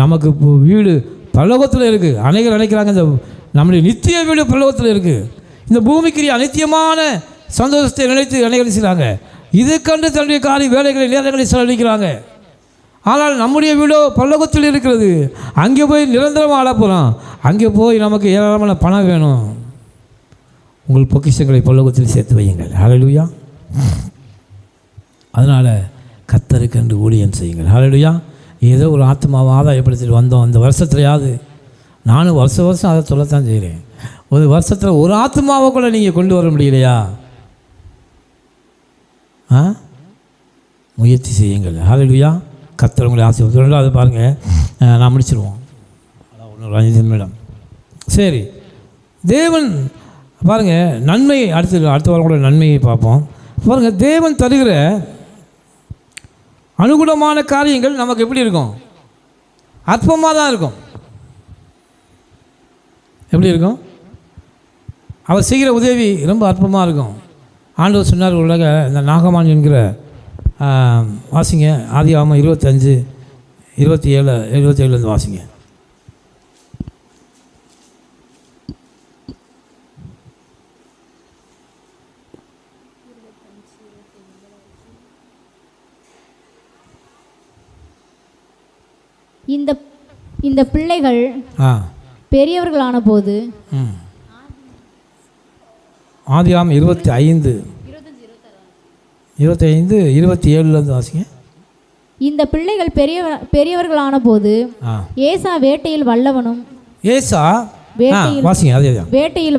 நமக்கு வீடு பரலோகத்தில் இருக்குது. அநேகர் நினைக்கிறாங்க இந்த நம்முடைய நித்திய வீடு பரலோகத்தில் இருக்குது. இந்த பூமிக்குரிய அநித்தியமான சந்தோஷத்தை நினைத்து அநேகர் செய்கிறாங்க. இதுக்கண்டு தன்னுடைய வேலைகளை நேரங்களை செலவழிக்கிறாங்க. ஆனால் நம்முடைய வீடோ பரலோகத்தில் இருக்கிறது. அங்கே போய் நிரந்தரமாக ஆள போகிறோம். அங்கே போய் நமக்கு ஏராளமான பணம் வேணும். உங்கள் பொக்கிஷங்களை பரலோகத்தில் சேர்த்து வையுங்கள். ஹல்லேலூயா. அதனால் கர்த்தருக்கென்று ஊழியம் செய்யுங்கள். ஹல்லேலூயா. ஏதோ ஒரு ஆத்மாவை ஆதாயப்படுத்திட்டு வந்தோம். இந்த வருஷத்துலையாவது, நானும் வருஷம் அதை சொல்லத்தான் செய்கிறேன், ஒரு வருஷத்தில் ஒரு ஆத்மாவை கூட நீங்கள் கொண்டு வர முடியலையா? முயற்சி செய்யுங்கள். ஹல்லேலூயா. கர்த்தர் உங்களை ஆசீர்வதிப்பார். அது பாருங்கள், நான் முடிச்சிடுவோம். அதான் 5 நிமிடம். சரி, தேவன் பாருங்கள் நன்மை. அடுத்த வாரம் கூட நன்மையை பார்ப்போம். பாருங்கள், தேவன் தருகிற அனுகூலமான காரியங்கள் நமக்கு எப்படி இருக்கும்? அற்பமாக தான் இருக்கும். எப்படி இருக்கும்? அவர் செய்கிற உதவி ரொம்ப அற்பமாக இருக்கும். ஆண்டவர் சொன்னார், உலக இந்த நாகமான் என்கிற வாசிங்க, ஆதியாகமம் 25, 27 வாசிங்க. இந்த பிள்ளைகள் பெரியவர்களான போது ஆதியாகமம் 25 27 வாசிங்க. இந்த பிள்ளைகள் பெரியவர்களான போது ஏசா வேட்டையில் வல்லவனும் ஏசா வாசிங்க. அதே வேட்டையில்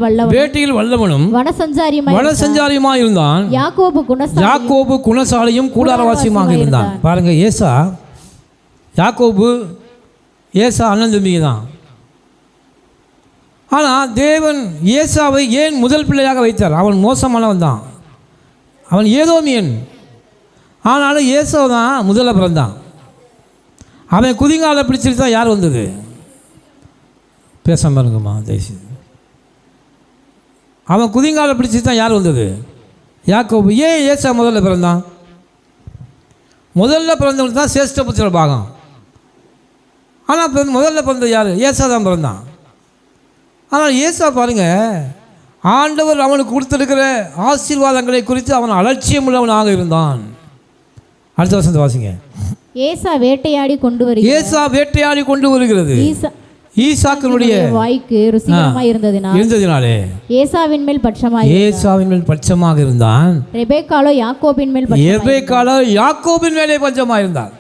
வல்லவனும் வனசஞ்சாரியுமாய் இருந்தான். யாக்கோபு குணசாலியும் கூடாரவாசியுமாக இருந்தான். பாருங்க, யாக்கோபு ஏசா அண்ணன் தம்பிங்க தான். ஆனால் தேவன் ஏசாவை ஏன் முதல் பிள்ளையாக வைத்தார்? அவன் மோசமானவன் தான், அவன் ஏதோமியன். ஆனாலும் ஏசா தான் முதல்ல பிறந்தான். அவன் குதிங்கால பிடிச்சிட்டு தான் யார் வந்தது? பேச பாருங்கம்மா தயவுசெய்து. அவன் குதிங்கால பிடிச்சிட்டு தான் யார் வந்தது? யாக்கோபு. ஏன் ஏசா முதல்ல பிறந்தான்? முதல்ல பிறந்தவனுக்கு தான் சேஷ்ட புத்திர பாகம். ஆனால் முதல்ல பிறந்தது யார்? ஏசா தான் பிறந்தான். ஆனால் ஏசா பாருங்கள், ஆண்டவர் அவனுக்கு கொடுத்திருக்கிற ஆசீர்வாதங்களை குறித்து அவன் அலட்சியம் உள்ளவனாக இருந்தான். அடுத்த வசனத்தை வாசிங்க. ஏசா வேட்டையாடி கொண்டு வருகிறது. ஈசாக்கினுடைய வாய்க்கு ருசிகரமாய் இருந்ததினாலே ஏசாவின் மேல் பட்சமாக இருந்தான். ரெபெக்காளோ யாக்கோபின் மேலே பட்சமாக இருந்தான்.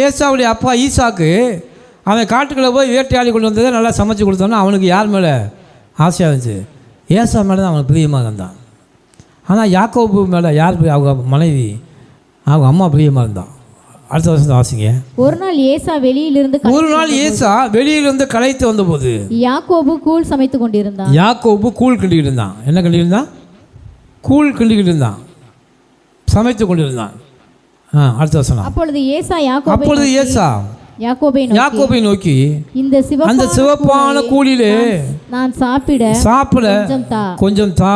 ஏசாவுடைய அப்பா ஈசாக்கு அவன் காட்டுக்குள்ளே போய் வேட்டையாடி கொண்டு வந்ததை நல்லா சமைச்சு கொடுத்தோன்னா அவனுக்கு யார் மேலே ஆசையாக இருந்துச்சு? ஏசா மேலே தான் அவனுக்கு பிரியமாக இருந்தான். ஆனால் யாக்கோபு மேலே யார்? அவங்க மனைவி, அவங்க அம்மா பிரியமாக இருந்தான். அடுத்த வருஷம் வாசிங்க. ஒரு நாள் ஏசா வெளியிலிருந்து களைத்து வந்தபோது யாக்கோபு கூழ் சமைத்து கொண்டிருந்தான். கூழ் கிண்டிக்கிட்டு இருந்தான். என்ன கிண்டிக்கிட்டு இருந்தான்? கூழ் கிண்டிக்கிட்டு இருந்தான், சமைத்து கொண்டிருந்தான். அடுத்த வசனம். அப்பொழுது ஏசா யாக்கோபை நோக்கி, அந்த சிவப்பான கூழிலே நான் சாப்பிட கொஞ்சம் தா,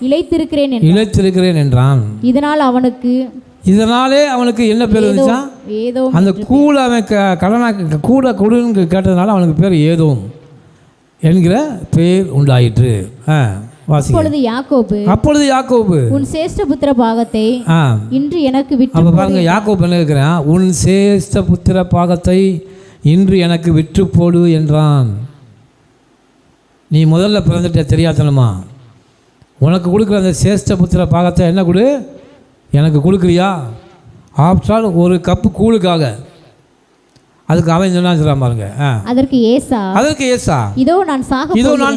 இளைத்திருக்கிறேன் என்றான். இதனாலே அவனுக்கு என்ன பேர் வந்துச்சா? அந்த கூழ் அவன் கூட கொடுன்னு கேட்டதுனால அவனுக்கு பேர் ஏதோம் என்கிற பேர் உண்டாயிற்று. அப்பொழுது யாக்கோபு உன் சேஷ்ட புத்திர பாகத்தை இன்று எனக்கு விட்டு. அப்ப பாருங்க, யாக்கோபு என்ன கேட்கிறான்? உன் சேஷ்ட புத்திர பாகத்தை இன்று எனக்கு விற்று போடு என்றான். நீ முதல்ல பிறந்துட்ட தெரியாதனமா, உனக்கு கொடுக்குற அந்த சேஷ்ட புத்திர பாகத்தை என்ன கொடு, எனக்கு கொடுக்குறியா? ஆப்டால் ஒரு கப்பு கூழுக்காக அதுக்கு அவன் சொன்னான் பாருங்க. அதற்கு ஏசா இதோ நான்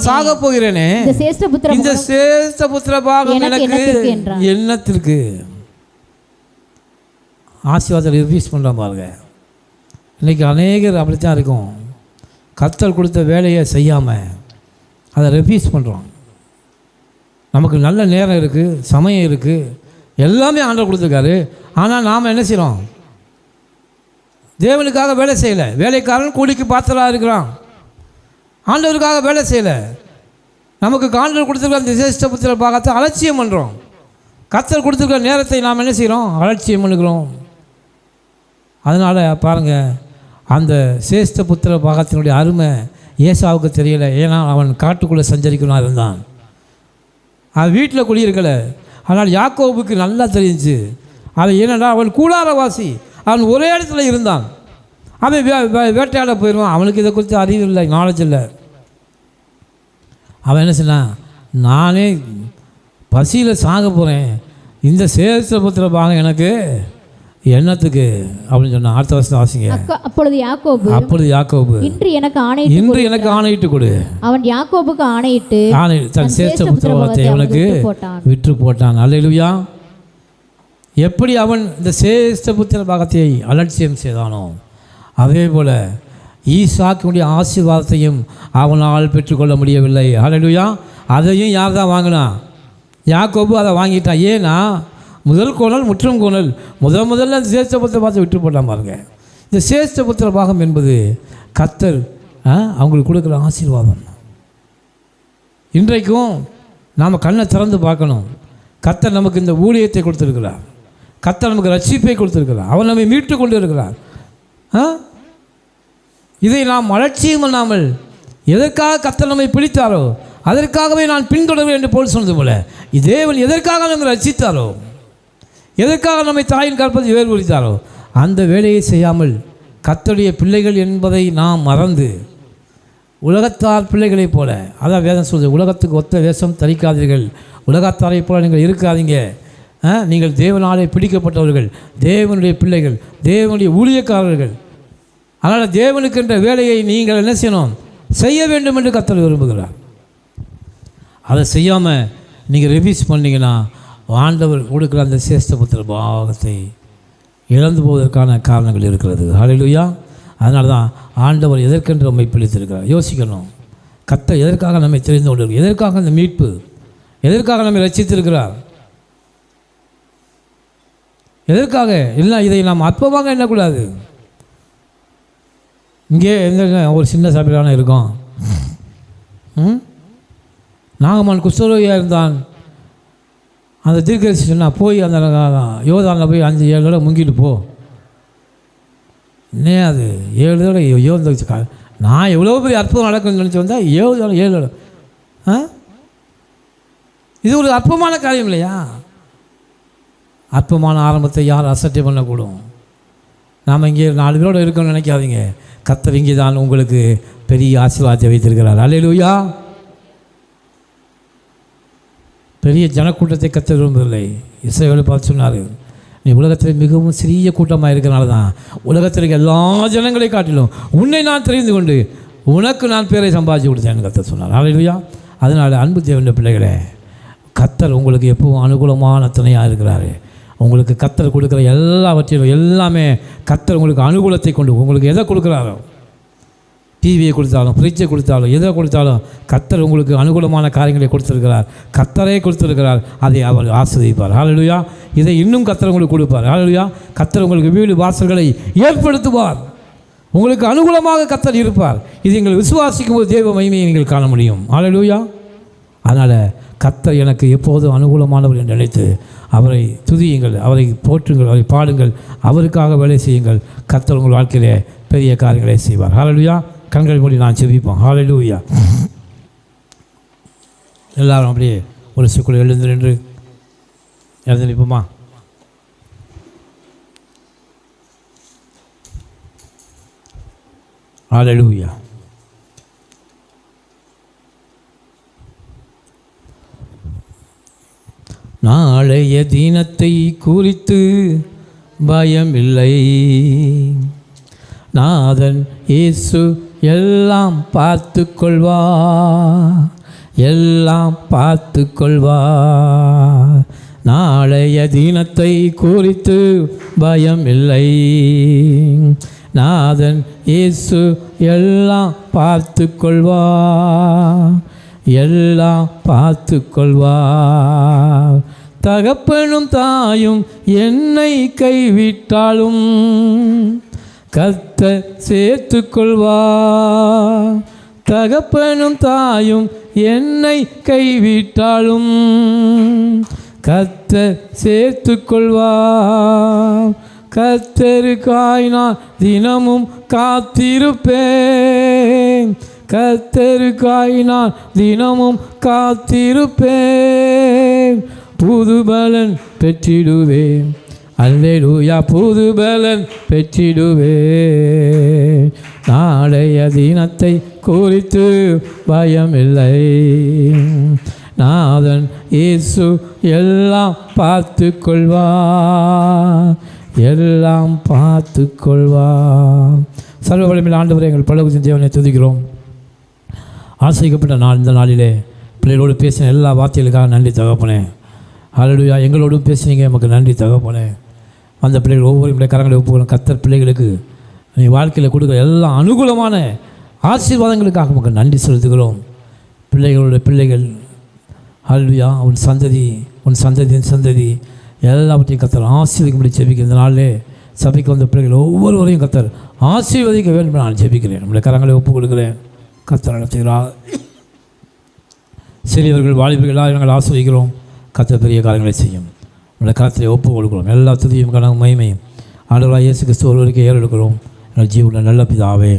சாக போகிறேனே, இந்த சேஷ்ட புத்திர பாகம் எனக்கு என்னத்திற்கு? ஆசீர்வாதத்தை ரிவ்யூஸ் பண்ணுறான் பாருங்க. இன்றைக்கி அநேகர் அப்படித்தான் இருக்கும். கர்த்தர் கொடுத்த வேலையை செய்யாமல் அதை ரெஃப்யூஸ் பண்ணுறோம். நமக்கு நல்ல நேரம் இருக்குது, சமயம் இருக்குது, எல்லாமே ஆண்டவர் கொடுத்துருக்காரு. ஆனால் நாம் என்ன செய்கிறோம்? தேவனுக்காக வேலை செய்யலை. வேலைக்காரன் கூலிக்கு பாத்திரமாக இருக்கிறான். ஆண்டவருக்காக வேலை செய்யலை. நமக்கு ஆண்டவர் கொடுத்துருக்க அந்த சேஷ்ட புத்திர பாகத்தை அலட்சியம் பண்ணுறோம். கர்த்தர் கொடுத்துருக்கிற நேரத்தை நாம் என்ன செய்கிறோம்? அலட்சியம் பண்ணுகிறோம். அதனால் பாருங்கள், அந்த சேஷ்ட புத்திர பாகத்தினுடைய அருமை ஏசாவுக்கு தெரியலை. ஏன்னா அவன் காட்டுக்குள்ளே சஞ்சரிக்கணும் இருந்தான், அவன் வீட்டில் குடியிருக்கலை. ஆனால் யாக்கோபுக்கு நல்லா தெரிஞ்சு. அவன் என்னடா, அவன் கூடாரவாசி, அவன் ஒரே இடத்துல இருந்தான். அவன் வேட்டையாட போயிடுவான். அவனுக்கு இதை குறித்து அறிவு இல்லை, நாலேஜ் இல்லை. அவன் என்ன சொன்னான்? நானே பசியில் சாக போகிறேன், இந்த சேஷ்ட புத்திர பாகம் எனக்கு என்னத்துக்கு அப்படின்னு சொன்னான். அடுத்த வருஷம் வாசிங்க. அப்பொழுது யாக்கோபு இன்று எனக்கு ஆணையிட்டு கொடு. அவன் யாக்கோபுக்கு ஆணையிட்டு தன் சேஷ்ட புத்திர பாகத்தை அவனுக்கு விற்று போட்டான். அல்லேலூயா. எப்படி அவன் இந்த சேஷ்ட புத்திர பாகத்தை அலட்சியம் செய்தானோ, அதே போல் ஈசாக்கினுடைய ஆசீர்வாதத்தையும் அவனால் பெற்றுக்கொள்ள முடியவில்லை. அல்லேலூயா. அதையும் யார் தான் வாங்கினா? யாக்கோபு அதை வாங்கிட்டான். ஏன்னா முதல் கோணல் முற்றும் கோணல், முதல்ல அந்த சேஷ்ட புத்திர பாகத்தை விட்டு போட்டான் பாருங்க. இந்த சேஷ்ட புத்திர பாகம் என்பது கர்த்தர் அவங்களுக்கு கொடுக்குற ஆசீர்வாதம். இன்றைக்கும் நாம் கண்ணை திறந்து பார்க்கணும். கர்த்தர் நமக்கு இந்த ஊழியத்தை கொடுத்துருக்கிறார். கர்த்தர் நமக்கு ரட்சிப்பை கொடுத்துருக்கிறார். அவர் நம்மை மீட்டு கொண்டு இருக்கிறார். இதை நாம் அலட்சியம் பண்ணாமல் எதற்காக கர்த்தர் நம்மை பிடித்தாரோ அதற்காகவே நான் பின்தொடர்வேன் என்று போல் சொன்னது போல, தேவன் எதற்காக நம்மை ரட்சித்தாரோ, எதற்காக நம்மை தாயின் கற்பத்தில் வேறு குறித்தாரோ அந்த வேலையை செய்யாமல் கர்த்தருடைய பிள்ளைகள் என்பதை நாம் மறந்து உலகத்தார் பிள்ளைகளைப் போல, அதான் வேதம் சொல்லுது, உலகத்துக்கு ஒத்த வேஷம் தரிக்காதீர்கள், உலகத்தாரைப் போல நீங்கள் இருக்காதீங்க. நீங்கள் தேவனாலே பிடிக்கப்பட்டவர்கள், தேவனுடைய பிள்ளைகள், தேவனுடைய ஊழியக்காரர்கள். அதனால் தேவனுக்கென்ற வேலையை நீங்கள் என்ன செய்யணும்? செய்ய வேண்டும் என்று கர்த்தர் விரும்புகிறார். அதை செய்யாமல் நீங்கள் ரிலீஸ் பண்ணிங்கன்னா ஆண்டவர் கொடுக்குற அந்த சேஷ்டபுத்திர பாகத்தை இழந்து போவதற்கான காரணங்கள் இருக்கிறது. ஹல்லேலூயா. அதனால தான் ஆண்டவர் எதற்கென்று நம்மை பிடித்திருக்கிறார். யோசிக்கணும், கர்த்தர் எதற்காக நம்மை தெரிந்து கொண்டிருக்கிறார், எதற்காக அந்த மீட்பு, எதற்காக நம்மை ரட்சித்திருக்கிறார், எதற்காக இல்லை. இதை நாம் அற்பமாக எண்ணக்கூடாது. இங்கே எங்க ஒரு சின்ன சபையிலான இருக்கோம். நாகமான் குஷ்டரோகியாக இருந்தான். அந்த தீர்க்கதரிசி சொன்னால் போய் அந்த யோர்தானில் போய் 5-7 தடவை முங்கிட்டு போ. இன்னே அது 7 தடவை யோர்தான். நான் எவ்வளோ பெரிய அற்புதம் நடக்கும்னு நினச்சி வந்தால் 7 தடவை. இது ஒரு அற்பமான காரியம் இல்லையா? அற்பமான ஆரம்பத்தை யார் அசட்டை பண்ணக்கூடும்? நாம் இங்கே 4 பேரோடு இருக்கணும்னு நினைக்காதீங்க. கர்த்தர் இங்கே தான் உங்களுக்கு பெரிய ஆசீர்வாதத்தை வைத்திருக்கிறார். அல்லேலூயா. பெரிய ஜனக்கூட்டத்தை கர்த்தர் விரும்பவில்லை. இஸ்ரவேலை பார்த்து சொன்னார், நீ உலகத்தில் மிகவும் சிறிய கூட்டமாக இருக்கிறனால தான் உலகத்தில் இருக்க எல்லா ஜனங்களை காட்டிலும் உன்னை நான் தெரிந்து கொண்டு உனக்கு நான் பேரை சம்பாதிச்சு கொடுத்தேன்னு கர்த்தர் சொன்னார். அல்லேலூயா. அதனால் அன்பு தேவனுடைய பிள்ளைகளே, கர்த்தர் உங்களுக்கு எப்பவும் அனுகூலமான துணையாக இருக்கிறாரு. உங்களுக்கு கர்த்தர் கொடுக்குற எல்லாவற்றிலும் எல்லாமே கர்த்தர் உங்களுக்கு அனுகூலத்தை கொண்டு உங்களுக்கு எதை கொடுக்குறாரோ, டிவியை கொடுத்தாலும் ஃப்ரிட்ஜை கொடுத்தாலும் எதை கொடுத்தாலும் கர்த்தர் உங்களுக்கு அனுகூலமான காரியங்களை கொடுத்துருக்கிறார். கர்த்தரே கொடுத்துருக்கிறார். அதை அவர் ஆசீர்வதிப்பார். ஹல்லேலூயா. இதை இன்னும் கர்த்தர் உங்களுக்கு கொடுப்பார். ஹல்லேலூயா. கர்த்தர் உங்களுக்கு வீடு வாசல்களை ஏற்படுத்துவார். உங்களுக்கு அனுகூலமாக கர்த்தர் இருப்பார். இது நீங்கள் விசுவாசிக்கும் போது தேவ மகிமையை நீங்கள் காண முடியும். ஹல்லேலூயா. அதனால் கர்த்தர் எனக்கு எப்போதும் அனுகூலமானவர் என்று நினைத்து அவரை துதியுங்கள், அவரை போற்றுங்கள், அவரை பாடுங்கள், அவருக்காக வேலை செய்யுங்கள். கர்த்தர் உங்கள் வாழ்க்கையிலே பெரிய காரியங்களை செய்வார். ஹல்லேலூயா. கண்கள் மூடி நான் செபிப்போம். ஹல்லேலூயா. எல்லாரும் அப்படியே ஒரு சுக்குள் எழுந்து நின்று நிற்போமா? ஹல்லேலூயா. நாளைய தினத்தை குறித்து பயமில்லை, நாதன் இயேசு எல்லாம் பார்த்து கொள்வார், எல்லாம் பார்த்து கொள்வார். நாளைய தினத்தை குறித்து பயமில்லை, நாதன் இயேசு எல்லாம் பார்த்து கொள்வார், எல்லாம் பார்த்து கொள்வார். தகப்பனும் தாயும் என்னை கைவிட்டாலும் கர்த்தர் சேர்த்து கொள்வார். தகப்பனும் தாயும் என்னை கைவிட்டாலும் கர்த்தர் சேர்த்து கொள்வார். கர்த்தருக்காய் நான் தினமும் காத்திருப்பேன், கர்த்தருக்காய் நான் தினமும் காத்திருப்பேன். புது பலன் பெற்றிடுவேன். அல்லேலூயா. புது பலன் பெற்றிடுவேன். நாளைய தினத்தை குறித்து பயமில்லை, நாதன் இயேசு எல்லாம் பார்த்து கொள்வார், எல்லாம் பார்த்து கொள்வார். சர்வ வல்லமையுள்ள ஆண்டவரே, எங்கள் பரலோகத்தின் தேவனை துதிக்கிறோம். ஆசைக்கப்பட்ட நாள் இந்த நாளிலே பிள்ளைகளோடு பேசின எல்லா வார்த்தைகளுக்காக நன்றி தகப்பனே. ஹல்லேலூயா. எங்களோடும் பேசினீங்க, நமக்கு நன்றி தகப்பனே. அந்த பிள்ளைகள் ஒவ்வொரு கரங்களை ஒப்புக்கொள்ளும். கர்த்தர் பிள்ளைகளுக்கு நீ வாழ்க்கையில் கொடுக்குற எல்லா அனுகூலமான ஆசீர்வாதங்களுக்காக நமக்கு நன்றி செலுத்துகிறோம். பிள்ளைகளுடைய பிள்ளைகள் ஹல்லேலூயா, உன் சந்ததி, உன் சந்ததியின் சந்ததி எல்லாவற்றையும் கர்த்தர் ஆசீர்வதிக்கும்படி ஜெபிக்கிறேன். இந்த நாளிலே சபைக்கு வந்த பிள்ளைகள் ஒவ்வொருவரையும் கர்த்தர் ஆசீர்வதிக்க வேண்டும் நான் ஜெபிக்கிறேன். நம்முடைய கரங்களை ஒப்புக் கொடுக்கிறேன். கர்த்தர் நடத்துகிறார். சிறியவர்கள் வாலிபர்கள் எல்லாரும் நாங்கள் ஆசீர்வதிக்கிறோம். கர்த்தர் பெரிய காரியங்களை செய்யும். நம்முடைய கரத்திலே ஒப்புக் கொடுக்கிறோம். எல்லா துதியும் கனவும் மகிமையும் ஆண்டவராகிய இயேசு கிறிஸ்து ஒருவருக்கு ஏறெடுக்கிறோம். எங்கள் ஜீவனுள்ள நல்ல பிதாவே,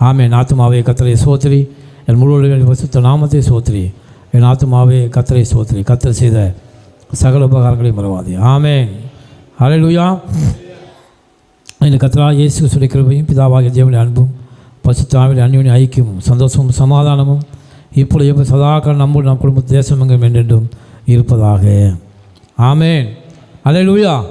ஆமென். ஆத்துமாவே கர்த்தரை சோத்திரி, என் முழு பரிசுத்த நாமத்தை சோத்திரி. என் ஆத்துமாவே கர்த்தரை சோத்திரி. கர்த்தர் செய்த சகல உபகாரங்களையும் மறவாதே. ஆமென். ஹல்லேலூயா. இந்த கர்த்தராகிய இயேசு கிறிஸ்துவின் கிருபையும் பிதாவாகிய தேவனுடைய அன்பும் பசுத்தாவில் அந்யோன்ய ஐக்கியமும் சந்தோஷமும் சமாதானமும் இப்பொழுது எப்போ சதாக்கால் நம்முடைய நம் குடும்ப தேசம் எங்கும் என்றென்றும் இருப்பதாக. ஆமென். அல்லேலூயா.